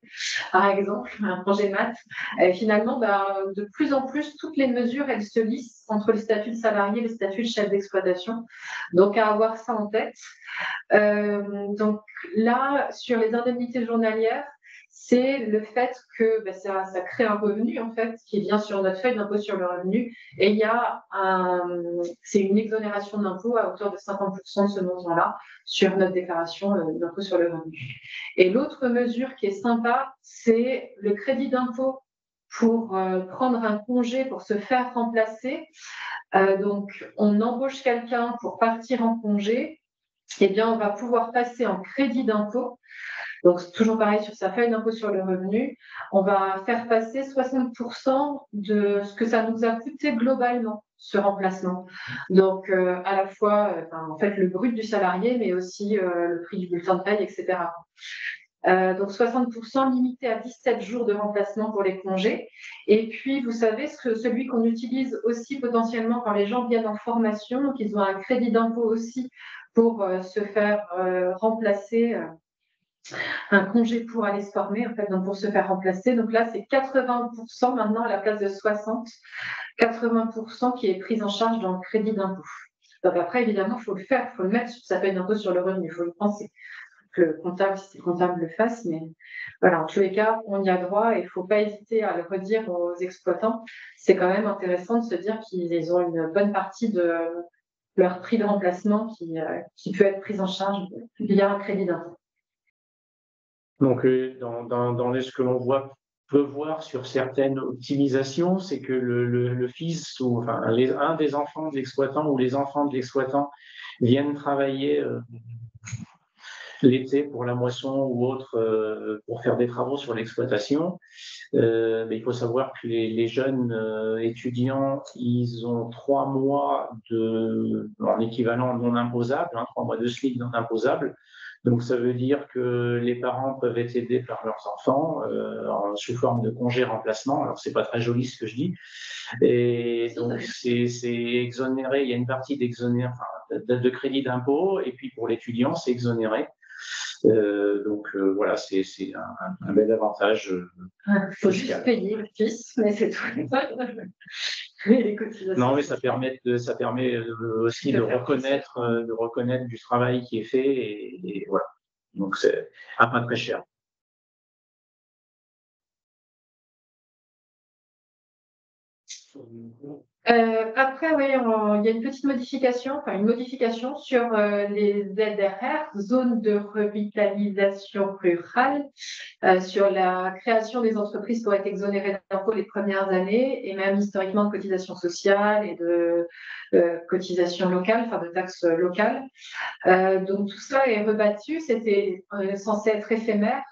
Speaker 1: par exemple, un congé mat. Et finalement, de plus en plus, toutes les mesures, elles se lissent entre le statut de salarié et le statut de chef d'exploitation. Donc, à avoir ça en tête. Donc là, sur les indemnités journalières, c'est le fait que ça crée un revenu en fait qui vient sur notre feuille d'impôt sur le revenu et il y a c'est une exonération d'impôt à hauteur de 50% de ce montant-là sur notre déclaration d'impôt sur le revenu. Et l'autre mesure qui est sympa, c'est le crédit d'impôt pour prendre un congé pour se faire remplacer. Donc on embauche quelqu'un pour partir en congé, eh bien on va pouvoir passer en crédit d'impôt. Donc, toujours pareil sur sa feuille d'impôt sur le revenu, on va faire passer 60% de ce que ça nous a coûté globalement, ce remplacement. Donc, à la fois, en fait, le brut du salarié, mais aussi le prix du bulletin de paye, etc. Donc, 60% limité à 17 jours de remplacement pour les congés. Et puis, vous savez, celui qu'on utilise aussi potentiellement quand les gens viennent en formation, donc ils ont un crédit d'impôt aussi pour se faire remplacer un congé pour aller se former, en fait, donc pour se faire remplacer. Donc là, c'est 80% maintenant à la place de 60%. 80% qui est prise en charge dans le crédit d'impôt. Donc après, évidemment, il faut le faire, il faut le mettre, ça fait d'impôt sur le revenu, il faut le penser. Que le comptable, si c'est le comptable, le fasse, mais voilà, en tous les cas, on y a droit et il ne faut pas hésiter à le redire aux exploitants. C'est quand même intéressant de se dire qu'ils ont une bonne partie de leur prix de remplacement qui peut être prise en charge via un crédit d'impôt.
Speaker 2: Donc, dans ce que l'on peut voir sur certaines optimisations, c'est que le fils ou enfin, un des enfants de l'exploitant ou les enfants de l'exploitant viennent travailler l'été pour la moisson ou autre pour faire des travaux sur l'exploitation. Mais il faut savoir que les jeunes étudiants, ils ont 3 mois en équivalent non imposable, 3 mois de SMIC non imposable. Donc, ça veut dire que les parents peuvent être aidés par leurs enfants sous forme de congé remplacement. Alors, c'est pas très joli ce que je dis. Et donc, c'est exonéré. Il y a une partie de crédit d'impôt. Et puis, pour l'étudiant, c'est exonéré. Voilà, c'est un bel avantage.
Speaker 1: Il faut juste payer le fils, mais c'est tout. Les cotisations.
Speaker 2: Non, mais ça permet aussi de reconnaître du travail qui est fait et voilà. Donc c'est pas très cher.
Speaker 1: Après, oui, il y a une petite modification, sur les ZRR, zones de revitalisation rurale, sur la création des entreprises pour être exonérées d'impôts les premières années et même historiquement de cotisations sociales et de cotisations locales, enfin de taxes locales. Donc tout ça est rebattu, c'était censé être éphémère.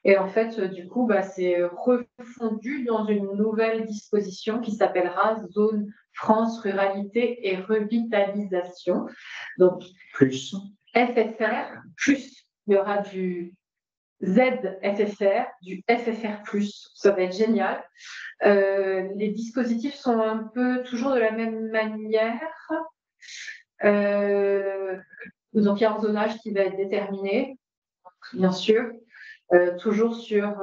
Speaker 1: Et en fait, du coup, c'est refondu dans une nouvelle disposition qui s'appellera Zone France Ruralité et Revitalisation. Donc,
Speaker 2: Plus.
Speaker 1: FFR, plus, il y aura du ZFFR, du FFR+, ça va être génial. Les dispositifs sont un peu toujours de la même manière. Donc, il y a un zonage qui va être déterminé, bien sûr. Toujours sur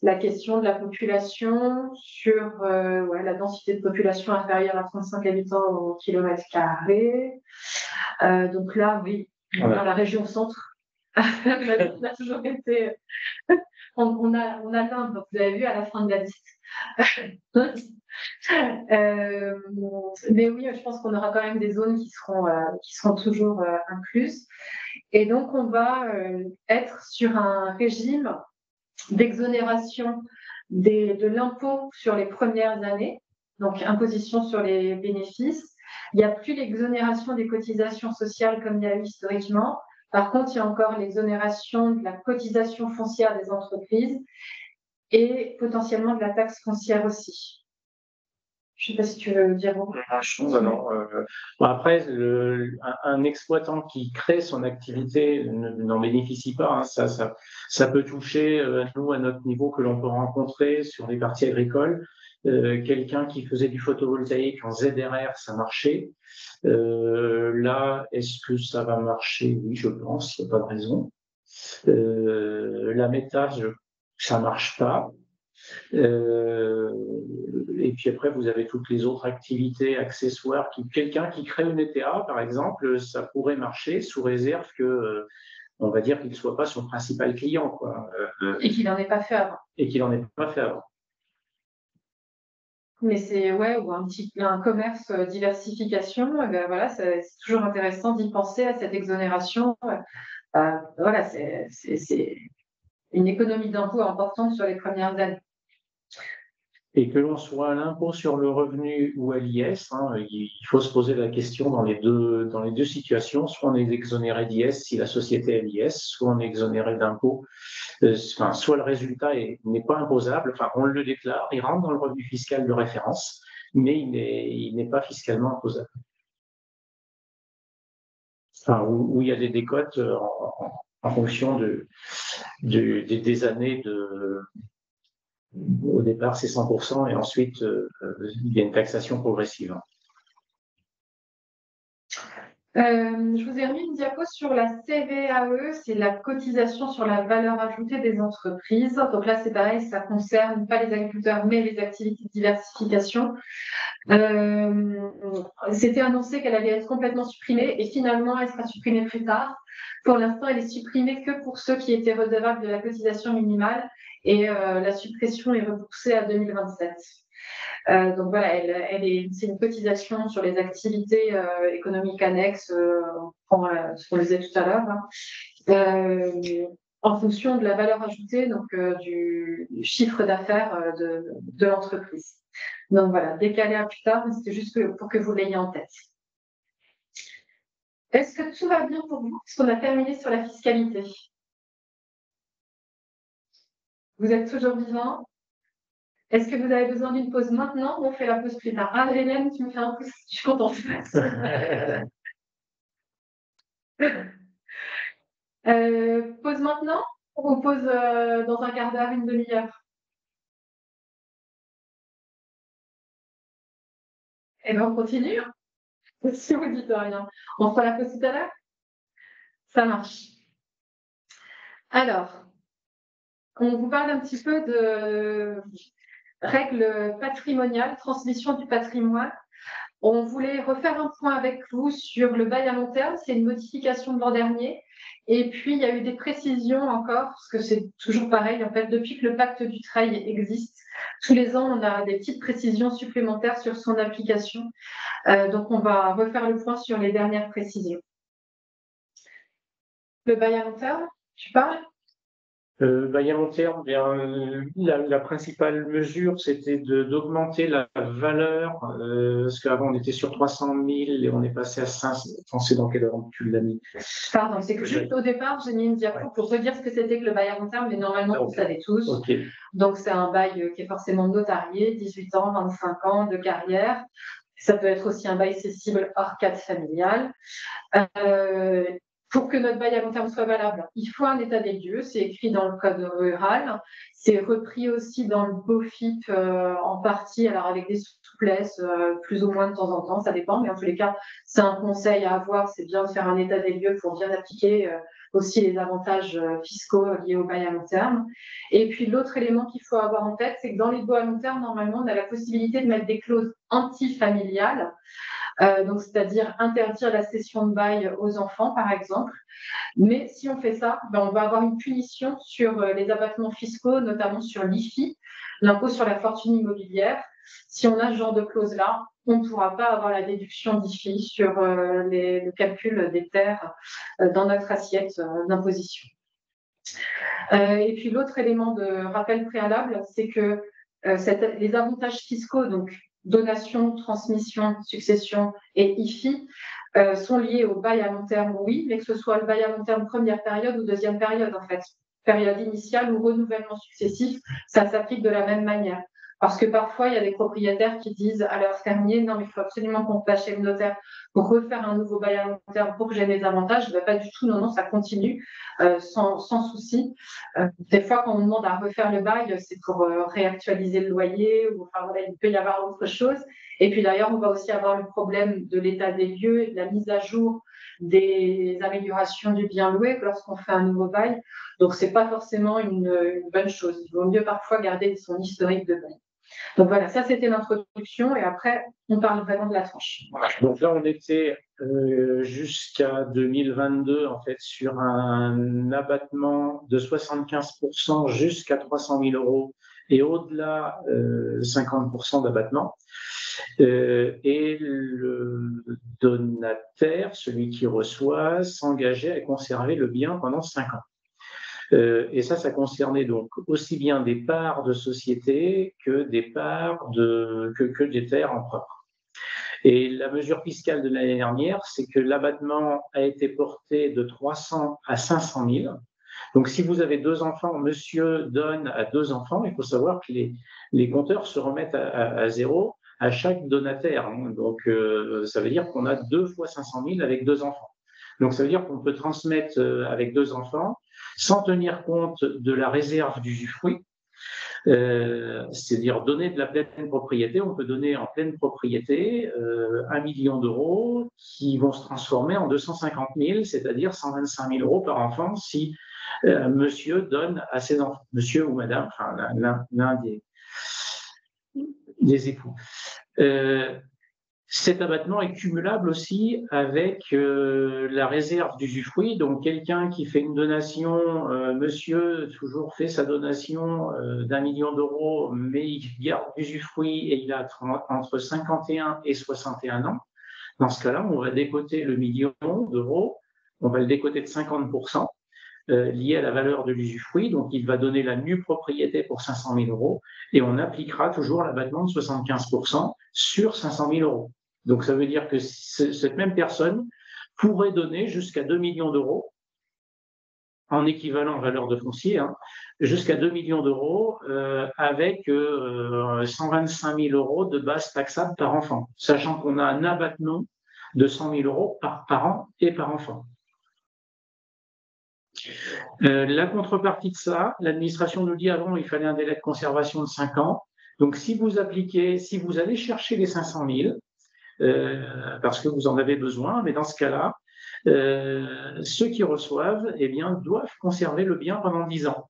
Speaker 1: la question de la population, sur la densité de population inférieure à 35 habitants au kilomètre carré. Donc là, oui, dans la région centre, on a toujours été. On a l'Inde, donc vous avez vu à la fin de la liste. Mais oui, je pense qu'on aura quand même des zones qui seront toujours incluses. Et donc, on va être sur un régime d'exonération de l'impôt sur les premières années, donc imposition sur les bénéfices. Il n'y a plus l'exonération des cotisations sociales comme il y a eu historiquement. Par contre, il y a encore l'exonération de la cotisation foncière des entreprises et potentiellement de la taxe foncière aussi. Je ne sais pas si tu veux dire beaucoup.
Speaker 2: Non. Après, un exploitant qui crée son activité n'en bénéficie pas. Hein. Ça peut toucher, nous, à notre niveau, que l'on peut rencontrer sur les parties agricoles. Quelqu'un qui faisait du photovoltaïque en ZRR, ça marchait. Là, est-ce que ça va marcher? Oui, je pense, il n'y a pas de raison. La méta, ça ne marche pas. Et puis après, vous avez toutes les autres activités accessoires. Quelqu'un qui crée une ETA, par exemple, ça pourrait marcher sous réserve que, on va dire qu'il ne soit pas son principal client, quoi.
Speaker 1: Et qu'il n'en ait pas fait avant. Mais c'est ou un commerce diversification. Et ben voilà, c'est toujours intéressant d'y penser à cette exonération. Voilà, c'est une économie d'impôt importante sur les premières années.
Speaker 2: Et que l'on soit à l'impôt sur le revenu ou à l'IS, il faut se poser la question dans les deux situations. Soit on est exonéré d'IS si la société est l'IS, soit on est exonéré d'impôt. Soit le résultat n'est pas imposable, enfin on le déclare, il rentre dans le revenu fiscal de référence, mais il n'est pas fiscalement imposable. Où il y a des décotes en fonction des années au départ, c'est 100% et ensuite, il y a une taxation progressive.
Speaker 1: Je vous ai remis une diapo sur la CVAE, c'est la cotisation sur la valeur ajoutée des entreprises. Donc là, c'est pareil, ça concerne pas les agriculteurs, mais les activités de diversification. C'était annoncé qu'elle allait être complètement supprimée et finalement, elle sera supprimée plus tard. Pour l'instant, elle est supprimée que pour ceux qui étaient redevables de la cotisation minimale et la suppression est repoussée à 2027. Donc voilà, c'est une cotisation sur les activités économiques annexes, ce qu'on disait tout à l'heure, hein, en fonction de la valeur ajoutée, donc du chiffre d'affaires de l'entreprise. Donc voilà, décalé à plus tard, mais c'était juste pour que vous l'ayez en tête. Est-ce que tout va bien pour vous? Parce qu'on a terminé sur la fiscalité. Vous êtes toujours vivant? Est-ce que vous avez besoin d'une pause maintenant ou on fait la pause plus tard? Ah, Hélène, tu me fais un pouce, je suis contente. Pause maintenant ou pause dans un quart d'heure, une demi-heure? Eh bien, on continue. Si vous dites rien. On fera la pause tout à l'heure? Ça marche. Alors, on vous parle un petit peu de règles patrimoniales, transmission du patrimoine. On voulait refaire un point avec vous sur le bail à long terme. C'est une modification de l'an dernier. Et puis, il y a eu des précisions encore, parce que c'est toujours pareil. En fait, depuis que le pacte du Trail existe, tous les ans, on a des petites précisions supplémentaires sur son application. Donc, on va refaire le point sur les dernières précisions. Le bail à long terme, tu parles?
Speaker 2: Bail à long terme, la principale mesure, c'était d'augmenter la valeur, parce qu'avant on était sur 300 000 et on est passé à 500. On sait dans quelle ordre tu l'as mis.
Speaker 1: Pardon, c'est que juste au départ, j'ai mis une diapo pour redire ce que c'était que le bail à long terme, mais normalement, vous savez tous.
Speaker 2: Okay.
Speaker 1: Donc, c'est un bail qui est forcément notarié, 18 ans, 25 ans de carrière. Ça peut être aussi un bail cessible hors cadre familial. Pour que notre bail à long terme soit valable, il faut un état des lieux, c'est écrit dans le code rural, c'est repris aussi dans le BOFIP en partie, alors avec des souplesses plus ou moins de temps en temps, ça dépend, mais en tous les cas, c'est un conseil à avoir, c'est bien de faire un état des lieux pour bien appliquer aussi les avantages fiscaux liés au bail à long terme. Et puis l'autre élément qu'il faut avoir en tête, c'est que dans les baux à long terme, normalement, on a la possibilité de mettre des clauses antifamiliales. Donc, c'est-à-dire interdire la cession de bail aux enfants, par exemple. Mais si on fait ça, on va avoir une punition sur les abattements fiscaux, notamment sur l'IFI, l'impôt sur la fortune immobilière. Si on a ce genre de clause-là, on ne pourra pas avoir la déduction d'IFI sur le calcul des terres dans notre assiette d'imposition. Et puis l'autre élément de rappel préalable, c'est que les avantages fiscaux, donc donation, transmission, succession et IFI, sont liés au bail à long terme, oui, mais que ce soit le bail à long terme première période ou deuxième période, en fait, période initiale ou renouvellement successif, ça s'applique de la même manière. Parce que parfois, il y a des propriétaires qui disent à leur fermier, non, mais il faut absolument qu'on passe chez le notaire pour refaire un nouveau bail à long terme pour que j'ai mes avantages. Pas du tout, non, ça continue sans souci. Des fois, quand on demande à refaire le bail, c'est pour réactualiser le loyer, ou enfin, voilà, il peut y avoir autre chose. Et puis d'ailleurs, on va aussi avoir le problème de l'état des lieux et de la mise à jour des améliorations du bien loué lorsqu'on fait un nouveau bail. Donc, ce n'est pas forcément une bonne chose. Il vaut mieux parfois garder son historique de bail. Donc voilà, ça c'était l'introduction et après on parle vraiment de la tranche.
Speaker 2: Donc là on était jusqu'à 2022 en fait sur un abattement de 75% jusqu'à 300 000 euros et au-delà 50% d'abattement. Et le donataire, celui qui reçoit, s'engageait à conserver le bien pendant 5 ans. Et ça concernait donc aussi bien des parts de société que des parts que des terres en propre. Et la mesure fiscale de l'année dernière, c'est que l'abattement a été porté de 300 à 500 000. Donc, si vous avez 2 enfants, monsieur donne à 2 enfants, il faut savoir que les compteurs se remettent à zéro à chaque donataire. Donc, ça veut dire qu'on a 2 fois 500 000 avec 2 enfants. Donc, ça veut dire qu'on peut transmettre avec 2 enfants sans tenir compte de la réserve d'usufruit. C'est-à-dire donner de la pleine propriété. On peut donner en pleine propriété 1 million d'euros qui vont se transformer en 250 000, c'est-à-dire 125 000 euros par enfant si monsieur donne à ses enfants, monsieur ou madame, enfin l'un des époux. Cet abattement est cumulable aussi avec la réserve d'usufruit. Donc, quelqu'un qui fait une donation, monsieur toujours fait sa donation d'1 million d'euros, mais il garde l'usufruit et il a entre 51 et 61 ans. Dans ce cas-là, on va décoter le million d'euros, on va le décoter de 50%. Lié à la valeur de l'usufruit, donc il va donner la nue propriété pour 500 000 euros et on appliquera toujours l'abattement de 75% sur 500 000 euros. Donc ça veut dire que cette même personne pourrait donner jusqu'à 2 millions d'euros en équivalent valeur de foncier, jusqu'à 2 millions d'euros avec 125 000 euros de base taxable par enfant, sachant qu'on a un abattement de 100 000 euros par parent et par enfant. La contrepartie de ça, l'administration nous dit avant il fallait un délai de conservation de 5 ans. Donc si vous allez chercher les 500 000, parce que vous en avez besoin, mais dans ce cas-là, ceux qui reçoivent doivent conserver le bien pendant 10 ans.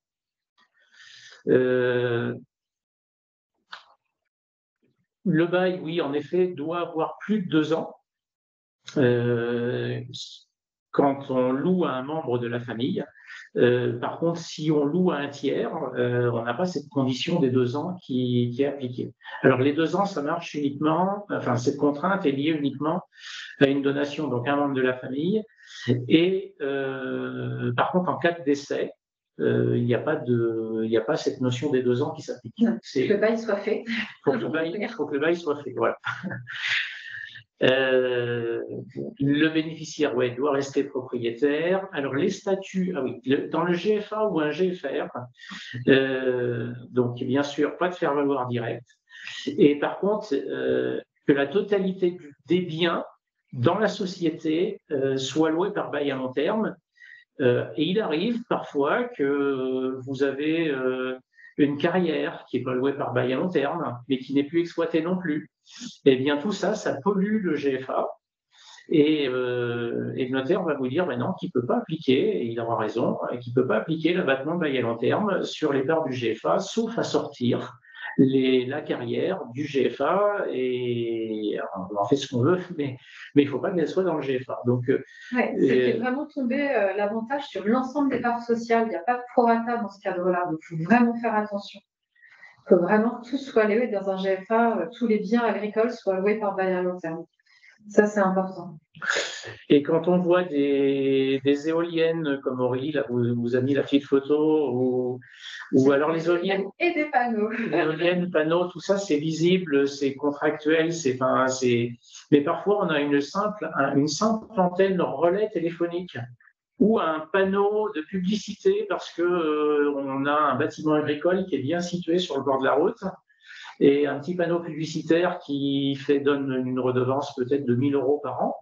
Speaker 2: Le bail, oui, en effet, doit avoir plus de 2 ans. Quand on loue à un membre de la famille. Par contre, si on loue à un tiers, on n'a pas cette condition des 2 ans qui est appliquée. Alors, les 2 ans, ça marche uniquement, enfin, cette contrainte est liée uniquement à une donation, donc un membre de la famille. Et par contre, en cas de décès, il n'y a pas cette notion des 2 ans qui s'applique.
Speaker 1: Il faut que le bail soit fait.
Speaker 2: Faut que le bail soit fait, voilà. Le bénéficiaire doit rester propriétaire. Alors les statuts, dans le GFA ou un GFR, donc bien sûr pas de faire valoir direct. Et par contre, que la totalité des biens dans la société soit louée par bail à long terme. Et il arrive parfois que vous avez une carrière qui n'est pas louée par bail à long terme, mais qui n'est plus exploitée non plus. Eh bien, tout ça, ça pollue le GFA. Et le notaire va vous dire, non, qu'il ne peut pas appliquer, et il aura raison, qu'il ne peut pas appliquer l'abattement de bail à long terme sur les parts du GFA, sauf à sortir la carrière du GFA, et on en fait ce qu'on veut, mais il ne faut pas qu'elle soit dans le GFA. Donc,
Speaker 1: c'est vraiment tomber l'avantage sur l'ensemble des parts sociales. Il n'y a pas de prorata dans ce cadre-là, donc il faut vraiment faire attention. Il faut vraiment que tout soit loué dans un GFA, tous les biens agricoles soient loués par bail à long terme. Ça, c'est important.
Speaker 2: Et quand on voit des éoliennes, comme Aurélie, là, vous avez mis la petite photo, ou alors les éoliennes.
Speaker 1: Et des panneaux.
Speaker 2: Les éoliennes, panneaux, tout ça, c'est visible, c'est contractuel, mais parfois on a une simple antenne relais téléphonique ou un panneau de publicité parce que on a un bâtiment agricole qui est bien situé sur le bord de la route et un petit panneau publicitaire qui donne une redevance peut-être de 1 000 euros par an.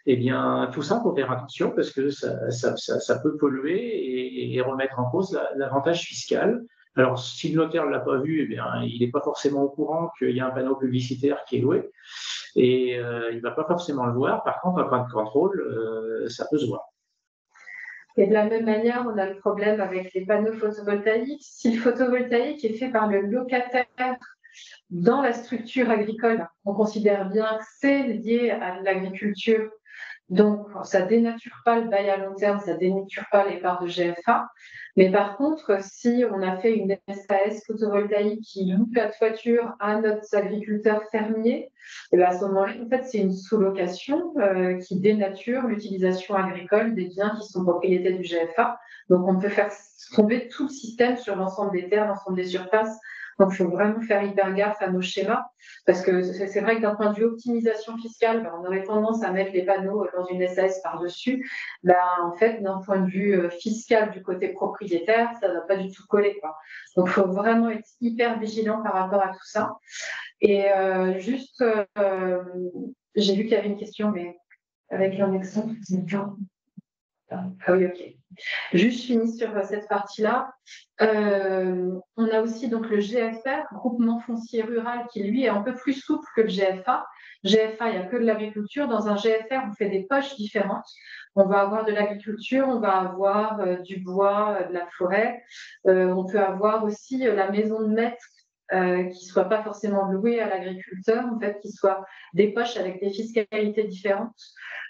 Speaker 2: Eh bien, tout ça, il faut faire attention parce que ça peut polluer et remettre en cause l'avantage fiscal. Alors, si le notaire ne l'a pas vu, il n'est pas forcément au courant qu'il y a un panneau publicitaire qui est loué et il ne va pas forcément le voir. Par contre, en point de contrôle, ça peut se voir.
Speaker 1: Et de la même manière, on a le problème avec les panneaux photovoltaïques. Si le photovoltaïque est fait par le locataire dans la structure agricole, on considère bien que c'est lié à l'agriculture. Donc, ça ne dénature pas le bail à long terme, ça ne dénature pas les parts de GFA. Mais par contre, si on a fait une SAS photovoltaïque qui loue la toiture à notre agriculteur fermier, et à ce moment-là, en fait, c'est une sous-location qui dénature l'utilisation agricole des biens qui sont propriété du GFA. Donc, on peut faire tomber tout le système sur l'ensemble des terres, l'ensemble des surfaces. Donc, il faut vraiment faire hyper gaffe à nos schémas, parce que c'est vrai que d'un point de vue optimisation fiscale, on aurait tendance à mettre les panneaux dans une SAS par-dessus. En fait, d'un point de vue fiscal du côté propriétaire, ça ne va pas du tout coller, quoi. Donc, il faut vraiment être hyper vigilant par rapport à tout ça. Et j'ai vu qu'il y avait une question, mais avec un exemple. Ah oui, ok. Juste fini sur cette partie-là. On a aussi donc le GFR, groupement foncier rural, qui lui est un peu plus souple que le GFA. GFA, il n'y a que de l'agriculture. Dans un GFR, on fait des poches différentes. On va avoir de l'agriculture, on va avoir du bois, de la forêt. On peut avoir aussi la maison de maître qui ne soit pas forcément louée à l'agriculteur, en fait, qui soit des poches avec des fiscalités différentes.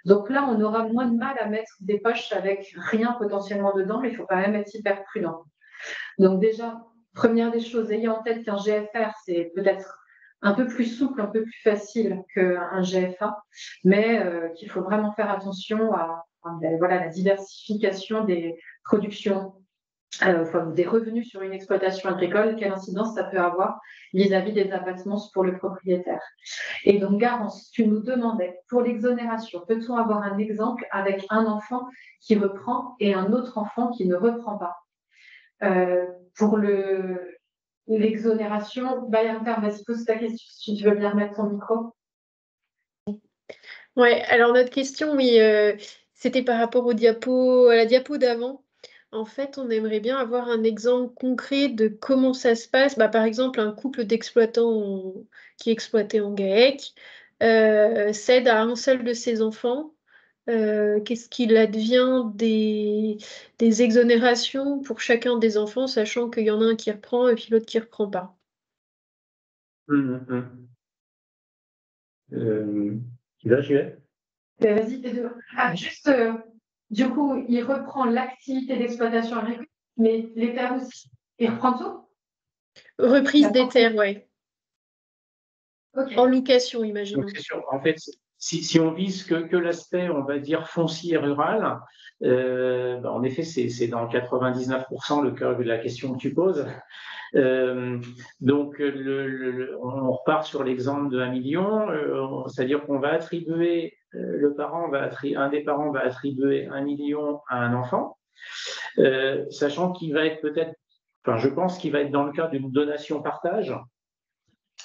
Speaker 1: Donc là, on aura moins de mal à mettre des poches avec rien potentiellement dedans, mais il faut quand même être hyper prudent. Donc déjà, première des choses, ayez en tête qu'un GFR, c'est peut-être un peu plus souple, un peu plus facile qu'un GFA, mais qu'il faut vraiment faire attention à voilà, la diversification des productions, des revenus sur une exploitation agricole, quelle incidence ça peut avoir vis-à-vis des abattements pour le propriétaire. Et donc, Garance, tu nous demandais, pour l'exonération, peut-on avoir un exemple avec un enfant qui reprend et un autre enfant qui ne reprend pas? Pour l'exonération, Bayern, vas-y, pose ta question si tu veux bien remettre ton micro.
Speaker 5: Ouais, alors notre question, oui, c'était par rapport à la diapo d'avant. En fait, on aimerait bien avoir un exemple concret de comment ça se passe. Bah, par exemple, un couple d'exploitants qui exploitait en GAEC cède à un seul de ses enfants. Qu'est-ce qu'il advient des exonérations pour chacun des enfants, sachant qu'il y en a un qui reprend et puis l'autre qui reprend pas.
Speaker 2: Qui va, j'y vais.
Speaker 1: Vas-y, les deux. Juste, du coup, il reprend l'activité d'exploitation agricole, mais les terres aussi. Il reprend tout?
Speaker 5: Reprise des terres, ouais.
Speaker 1: Ok.
Speaker 5: En location, imaginons.
Speaker 2: Donc, c'est sûr. En fait, si on vise que l'aspect, on va dire, foncier rural, en effet, c'est dans 99% le cas de la question que tu poses. Donc, on repart sur l'exemple de 1 million, c'est-à-dire qu'on va attribuer, un des parents va attribuer 1 million à un enfant, sachant qu'il va être peut-être, enfin, je pense qu'il va être dans le cadre d'une donation-partage.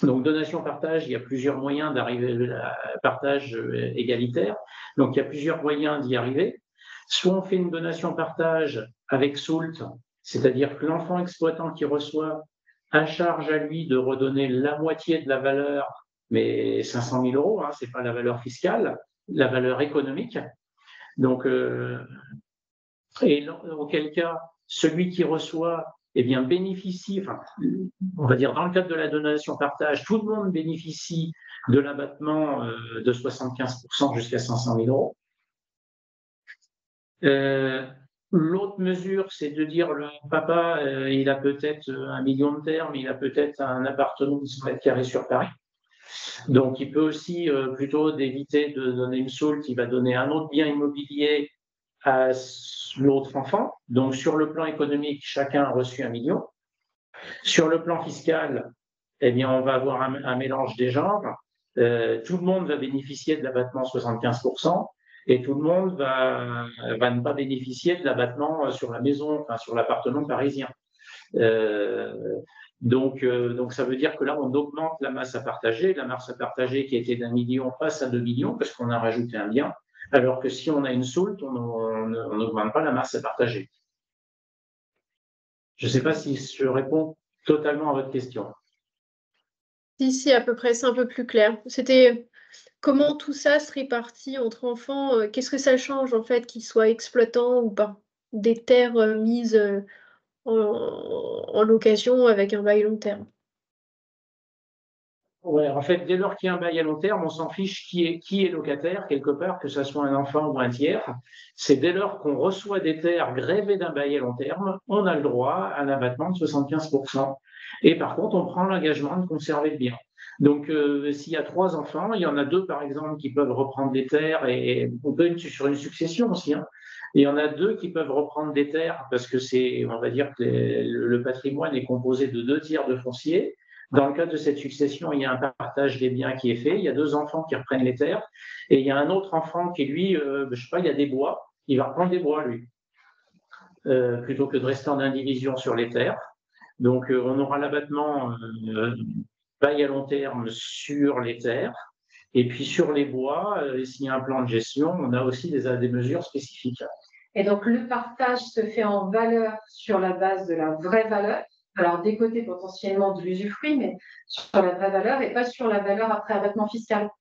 Speaker 2: Donc, donation-partage, il y a plusieurs moyens d'arriver à partage égalitaire. Donc, il y a plusieurs moyens d'y arriver. Soit on fait une donation-partage avec SOULT, c'est-à-dire que l'enfant exploitant qui reçoit à charge à lui de redonner la moitié de la valeur, mais 500 000 euros, hein, c'est pas la valeur fiscale, la valeur économique. Donc, et auquel cas, celui qui reçoit, eh bien, bénéficie, enfin, on va dire dans le cadre de la donation-partage, tout le monde bénéficie de l'abattement de 75% jusqu'à 500 000 euros. L'autre mesure, c'est de dire le papa, il a peut-être 1 million de terres, mais il a peut-être un appartement de 100 mètres carrés sur Paris. Donc, il peut aussi, plutôt d'éviter de donner une SOULT, il va donner un autre bien immobilier à l'autre enfant. Donc, sur le plan économique, chacun a reçu 1 million. Sur le plan fiscal, eh bien, on va avoir un mélange des genres. Tout le monde va bénéficier de l'abattement 75%. Et tout le monde va ne pas bénéficier de l'abattement sur la maison, enfin sur l'appartement parisien. Donc, ça veut dire que là, on augmente la masse à partager. La masse à partager qui était d'1 million passe à 2 millions parce qu'on a rajouté un bien. Alors que si on a une SOULT, on n'augmente pas la masse à partager. Je ne sais pas si je réponds totalement à votre question.
Speaker 5: Si, à peu près, c'est un peu plus clair. C'était comment tout ça se répartit entre enfants, qu'est-ce que ça change en fait qu'ils soient exploitants ou pas? Des terres mises en location avec un bail long terme.
Speaker 2: Ouais, en fait, dès lors qu'il y a un bail à long terme, on s'en fiche qui est locataire, quelque part, que ce soit un enfant ou un tiers. C'est dès lors qu'on reçoit des terres grévées d'un bail à long terme, on a le droit à un abattement de 75%. Et par contre, on prend l'engagement de conserver le bien. Donc, s'il y a 3 enfants, il y en a 2, par exemple, qui peuvent reprendre des terres, et on peut être sur une succession aussi, hein. Il y en a 2 qui peuvent reprendre des terres parce que on va dire que le patrimoine est composé de 2 tiers de foncier. Dans le cadre de cette succession, il y a un partage des biens qui est fait. Il y a 2 enfants qui reprennent les terres. Et il y a un autre enfant qui, lui, je sais pas, il y a des bois. Il va reprendre des bois, lui, plutôt que de rester en indivision sur les terres. Donc, on aura l'abattement bail à long terme sur les terres. Et puis, sur les bois, s'il y a un plan de gestion, on a aussi des mesures spécifiques.
Speaker 1: Et donc, le partage se fait en valeur sur la base de la vraie valeur. Alors, des côtés potentiellement de l'usufruit, mais sur la vraie valeur et pas sur la valeur après abattement fiscal. Donc,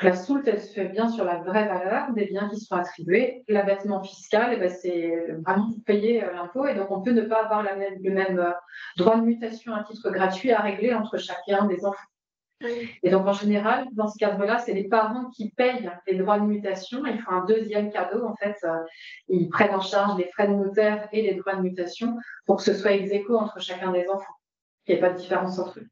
Speaker 1: la soulte, elle se fait bien sur la vraie valeur des biens qui sont attribués. L'abattement fiscal, eh ben, c'est vraiment pour payer l'impôt. Et donc, on peut ne pas avoir le même droit de mutation à titre gratuit à régler entre chacun des enfants. Et donc, en général, dans ce cadre-là, c'est les parents qui payent les droits de mutation. Ils font un deuxième cadeau. En fait, ils prennent en charge les frais de notaire et les droits de mutation pour que ce soit ex aequo entre chacun des enfants. Il n'y ait pas de différence entre eux.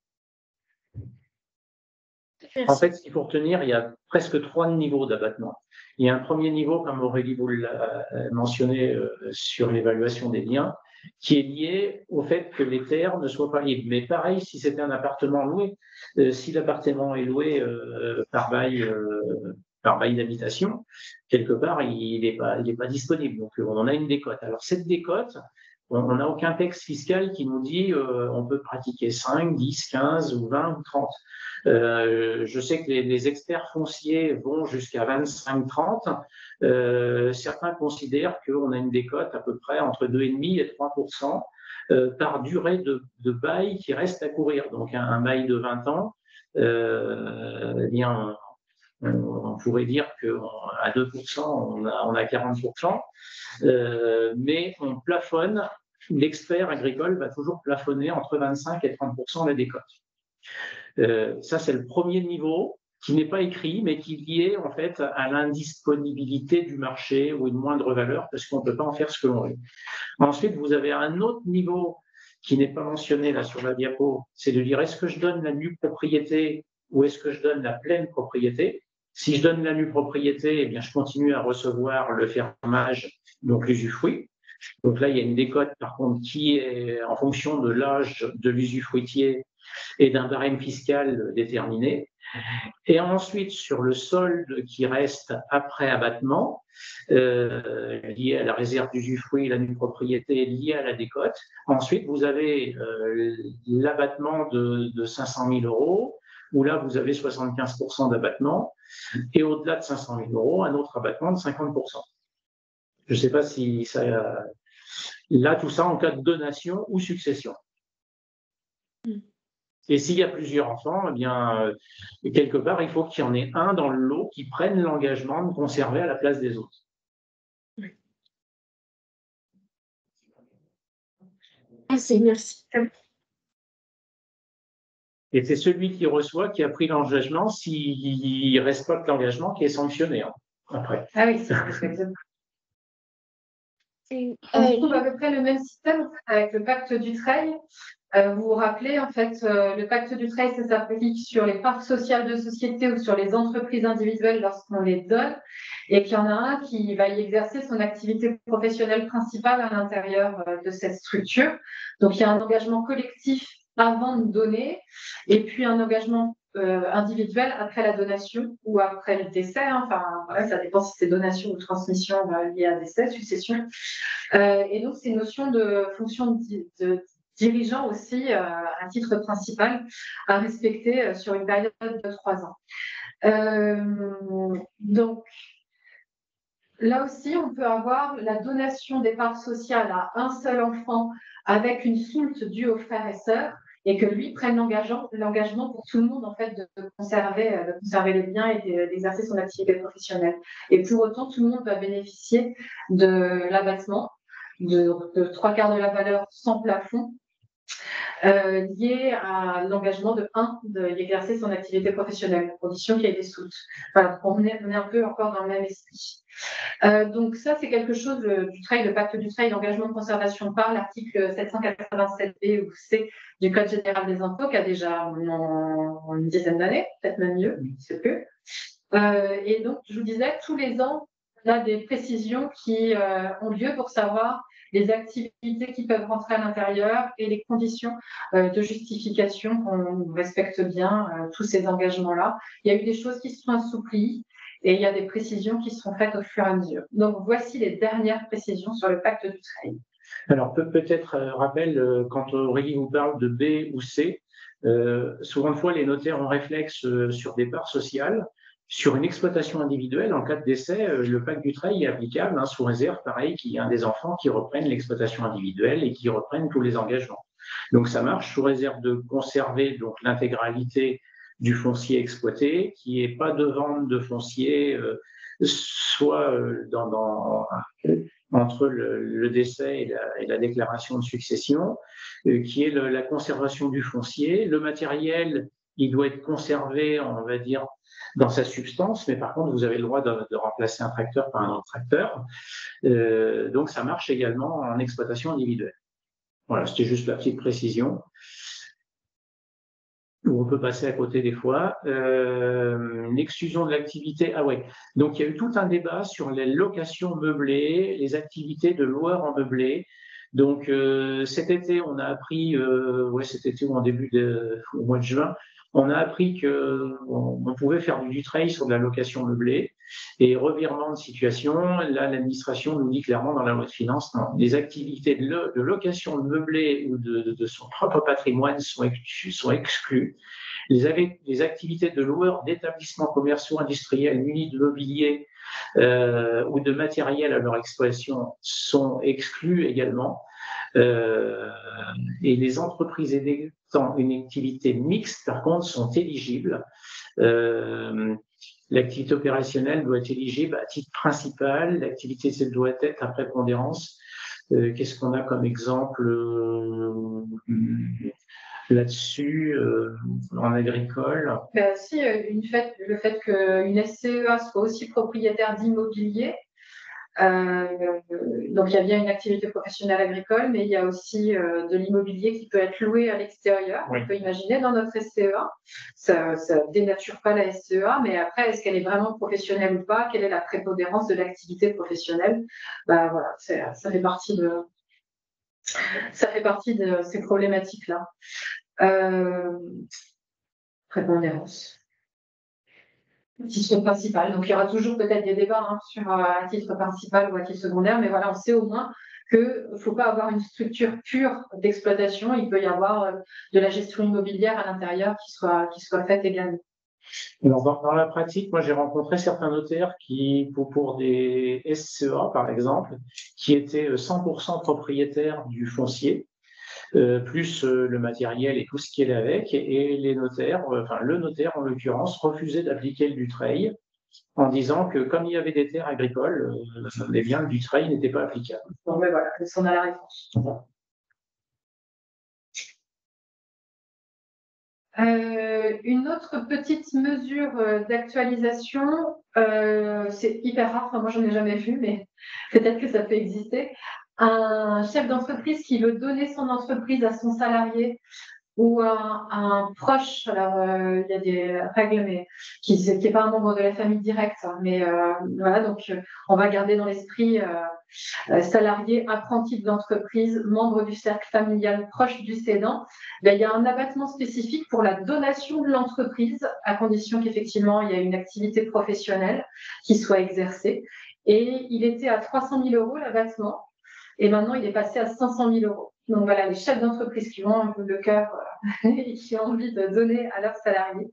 Speaker 2: En fait, ce qu'il faut retenir, il y a presque 3 niveaux d'abattement. Il y a un premier niveau, comme Aurélie vous l'a mentionné, sur l'évaluation des biens, qui est lié au fait que les terres ne soient pas libres. Mais pareil, si c'était un appartement loué, si l'appartement est loué par bail d'habitation, quelque part, il n'est pas disponible. Donc, on en a une décote. Alors, cette décote, on n'a aucun texte fiscal qui nous dit on peut pratiquer 5, 10, 15 ou 20 ou 30. Je sais que les experts fonciers vont jusqu'à 25-30. Certains considèrent qu'on a une décote à peu près entre 2,5 et 3% par durée de bail qui reste à courir. Donc un bail de 20 ans, eh bien, on pourrait dire qu'à 2%, on a 40%, mais on plafonne. L'expert agricole va toujours plafonner entre 25 et 30% la décote. Ça, c'est le premier niveau qui n'est pas écrit, mais qui est lié en fait à l'indisponibilité du marché ou une moindre valeur parce qu'on ne peut pas en faire ce que l'on veut. Ensuite, vous avez un autre niveau qui n'est pas mentionné là sur la diapo, c'est de dire est-ce que je donne la nue propriété ou est-ce que je donne la pleine propriété? Si je donne la nue propriété, eh bien, je continue à recevoir le fermage, donc l'usufruit. Donc là, il y a une décote, par contre, qui est en fonction de l'âge de l'usufruitier et d'un barème fiscal déterminé. Et ensuite, sur le solde qui reste après abattement, lié à la réserve d'usufruit, la nue propriété liée à la décote. Ensuite, vous avez l'abattement de 500 000 euros, où là, vous avez 75% d'abattement, et au-delà de 500 000 euros, un autre abattement de 50%. Je ne sais pas si ça... Là, tout ça en cas de donation ou succession. Et s'il y a plusieurs enfants, eh bien, quelque part, il faut qu'il y en ait un dans le lot qui prenne l'engagement de conserver à la place des autres.
Speaker 5: Merci.
Speaker 2: Et c'est celui qui reçoit qui a pris l'engagement, s'il respecte l'engagement, qui est sanctionné après.
Speaker 1: Ah oui, c'est exactement. On trouve à peu près le même système avec le pacte Dutreil. Vous vous rappelez, en fait, le pacte Dutreil, ça s'applique sur les parts sociales de société ou sur les entreprises individuelles lorsqu'on les donne, et qu'il y en a un qui va y exercer son activité professionnelle principale à l'intérieur de cette structure. Donc, il y a un engagement collectif avant de donner, et puis un engagement individuel après la donation ou après le décès. Enfin, voilà, ça dépend si c'est donation ou transmission liée à décès, succession. Et donc, c'est une notion de fonction de dirigeant aussi à titre principal à respecter sur une période de 3 ans. Donc, là aussi, on peut avoir la donation des parts sociales à un seul enfant avec une soulte due aux frères et sœurs et que lui prenne l'engagement pour tout le monde en fait de conserver les biens et d'exercer son activité professionnelle. Et pour autant, tout le monde va bénéficier de l'abattement de 3/4 de la valeur sans plafond lié à l'engagement d'exercer son activité professionnelle, à condition qu'il y ait des soutes. Voilà, on est un peu encore dans le même esprit. Donc ça, c'est quelque chose le pacte Dutreil d'engagement de conservation par l'article 787B ou C du Code général des impôts, qui a déjà une dizaine d'années, peut-être même mieux, je ne sais plus. Et donc, je vous disais, tous les ans, on a des précisions qui ont lieu pour savoir les activités qui peuvent rentrer à l'intérieur et les conditions de justification qu'on respecte bien tous ces engagements-là. Il y a eu des choses qui se sont assouplies et il y a des précisions qui sont faites au fur et à mesure. Donc, voici les dernières précisions sur le pacte Dutreil.
Speaker 2: Alors, peut-être rappel, quand Aurélie vous parle de B ou C, souvent de fois, les notaires ont réflexe sur des parts sociales, Sur une exploitation individuelle, en cas de décès, le pacte Dutreil est applicable, hein, sous réserve, pareil, qu'il y ait un des enfants qui reprenne l'exploitation individuelle et qui reprenne tous les engagements. Donc ça marche sous réserve de conserver donc l'intégralité du foncier exploité, qu'il n'y ait pas de vente de foncier, soit entre le décès et la déclaration de succession, qui est la conservation du foncier. Le matériel, il doit être conservé, on va dire, dans sa substance, mais par contre, vous avez le droit de remplacer un tracteur par un autre tracteur. Donc, ça marche également en exploitation individuelle. Voilà, c'était juste la petite précision. On peut passer à côté des fois. L'exclusion de l'activité. Ah ouais. Donc, il y a eu tout un débat sur les locations meublées, les activités de loueurs en meublé. Donc, cet été, on a appris, cet été ou au mois de juin, on a appris qu'on pouvait faire du Dutreil sur de la location meublée. Et revirement de situation, là, l'administration nous dit clairement dans la loi de finances, non, les activités de location de meublé ou de son propre patrimoine sont exclues. Les activités de loueurs d'établissements commerciaux industriels munis de mobilier ou de matériel à leur exploitation sont exclues également. Et les entreprises ayant une activité mixte, par contre, sont éligibles. L'activité opérationnelle doit être éligible à titre principal. L'activité doit être à prépondérance. Qu'est-ce qu'on a comme exemple là-dessus en agricole?
Speaker 1: Si, le fait qu'une SCEA soit aussi propriétaire d'immobilier. Donc, il y a bien une activité professionnelle agricole, mais il y a aussi de l'immobilier qui peut être loué à l'extérieur.
Speaker 2: Oui.
Speaker 1: On peut imaginer dans notre SCEA. Ça ne dénature pas la SCEA, mais après, est-ce qu'elle est vraiment professionnelle ou pas? Quelle est la prépondérance de l'activité professionnelle? Voilà, ça fait partie de ces problématiques-là. Prépondérance. Titre principal. Donc, il y aura toujours peut-être des débats sur un titre principal ou un titre secondaire, mais voilà, on sait au moins qu'il ne faut pas avoir une structure pure d'exploitation. Il peut y avoir de la gestion immobilière à l'intérieur qui soit faite également.
Speaker 2: Alors, dans la pratique, moi, j'ai rencontré certains notaires qui, pour des SCEA, par exemple, qui étaient 100% propriétaires du foncier, plus le matériel et tout ce qui allait avec, et les notaires, le notaire en l'occurrence, refusait d'appliquer le Dutreil en disant que comme il y avait des terres agricoles, eh bien, le Dutreil n'était pas applicable.
Speaker 1: Bon, mais voilà, on a la réponse. Une autre petite mesure d'actualisation, c'est hyper rare, moi j'en ai jamais vu, mais peut-être que ça peut exister. Un chef d'entreprise qui veut donner son entreprise à son salarié ou un proche, alors il y a des règles, mais qui n'est pas un membre de la famille directe, mais voilà, donc on va garder dans l'esprit salarié, apprenti de l'entreprise, membre du cercle familial proche du cédant. Il y a un abattement spécifique pour la donation de l'entreprise, à condition qu'effectivement il y ait une activité professionnelle qui soit exercée. Et il était à 300 000 € l'abattement, et maintenant il est passé à 500 000 €. Donc voilà, les chefs d'entreprise qui ont un peu le cœur et qui ont envie de donner à leurs salariés,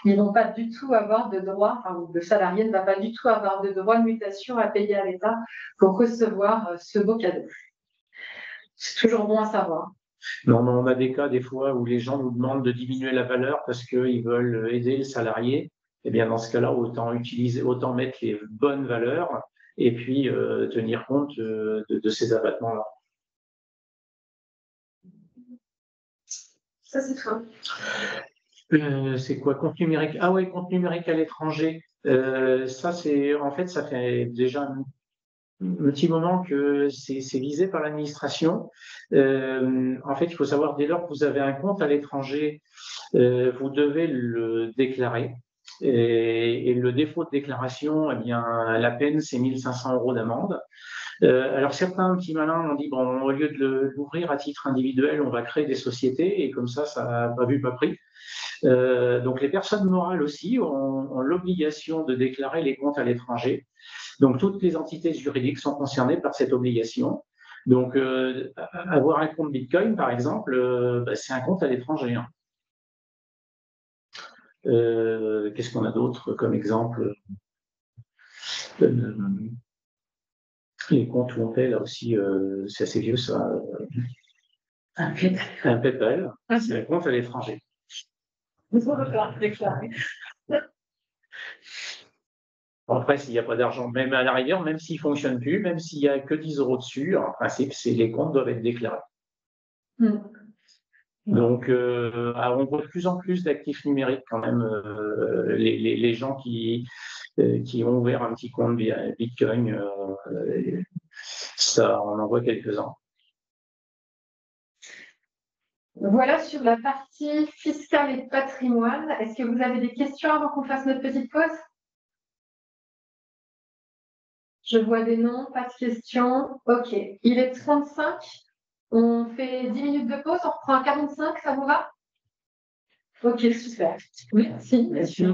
Speaker 1: ils n'ont pas du tout avoir de droit, le salarié ne va pas du tout avoir de droit de mutation à payer à l'État pour recevoir ce beau cadeau. C'est toujours bon à savoir.
Speaker 2: Non, mais on a des cas des fois où les gens nous demandent de diminuer la valeur parce qu'ils veulent aider le salarié. Eh bien, dans ce cas-là, autant mettre les bonnes valeurs et puis tenir compte de ces abattements-là.
Speaker 1: Ça, c'est toi.
Speaker 2: C'est quoi? Compte numérique? Ah ouais, compte numérique à l'étranger. Ça fait déjà un petit moment que c'est visé par l'administration. En fait, il faut savoir, dès lors que vous avez un compte à l'étranger, vous devez le déclarer. Et le défaut de déclaration, eh bien, la peine, c'est 1 500 € d'amende. Alors, certains petits malins ont dit, bon, au lieu de l'ouvrir à titre individuel, on va créer des sociétés, et comme ça n'a pas vu, pas pris. Donc, les personnes morales aussi ont l'obligation de déclarer les comptes à l'étranger. Donc, toutes les entités juridiques sont concernées par cette obligation. Donc, avoir un compte Bitcoin, par exemple, c'est un compte à l'étranger. Qu'est-ce qu'on a d'autre comme exemple? Les comptes où on paie, là aussi, c'est assez vieux, ça. Un PayPal, c'est un compte à l'étranger. Après, s'il n'y a pas d'argent, même à la rigueur, même s'il ne fonctionne plus, même s'il n'y a que 10 euros dessus, en principe, les comptes doivent être déclarés. Donc, on voit de plus en plus d'actifs numériques quand même. Les gens qui ont ouvert un petit compte via Bitcoin, ça, on en voit quelques-uns.
Speaker 1: Voilà sur la partie fiscale et patrimoine. Est-ce que vous avez des questions avant qu'on fasse notre petite pause? Je vois des noms, pas de questions. OK. Il est 35. On fait 10 minutes de pause. On reprend à 45. Ça vous va? OK, super. Merci. Merci.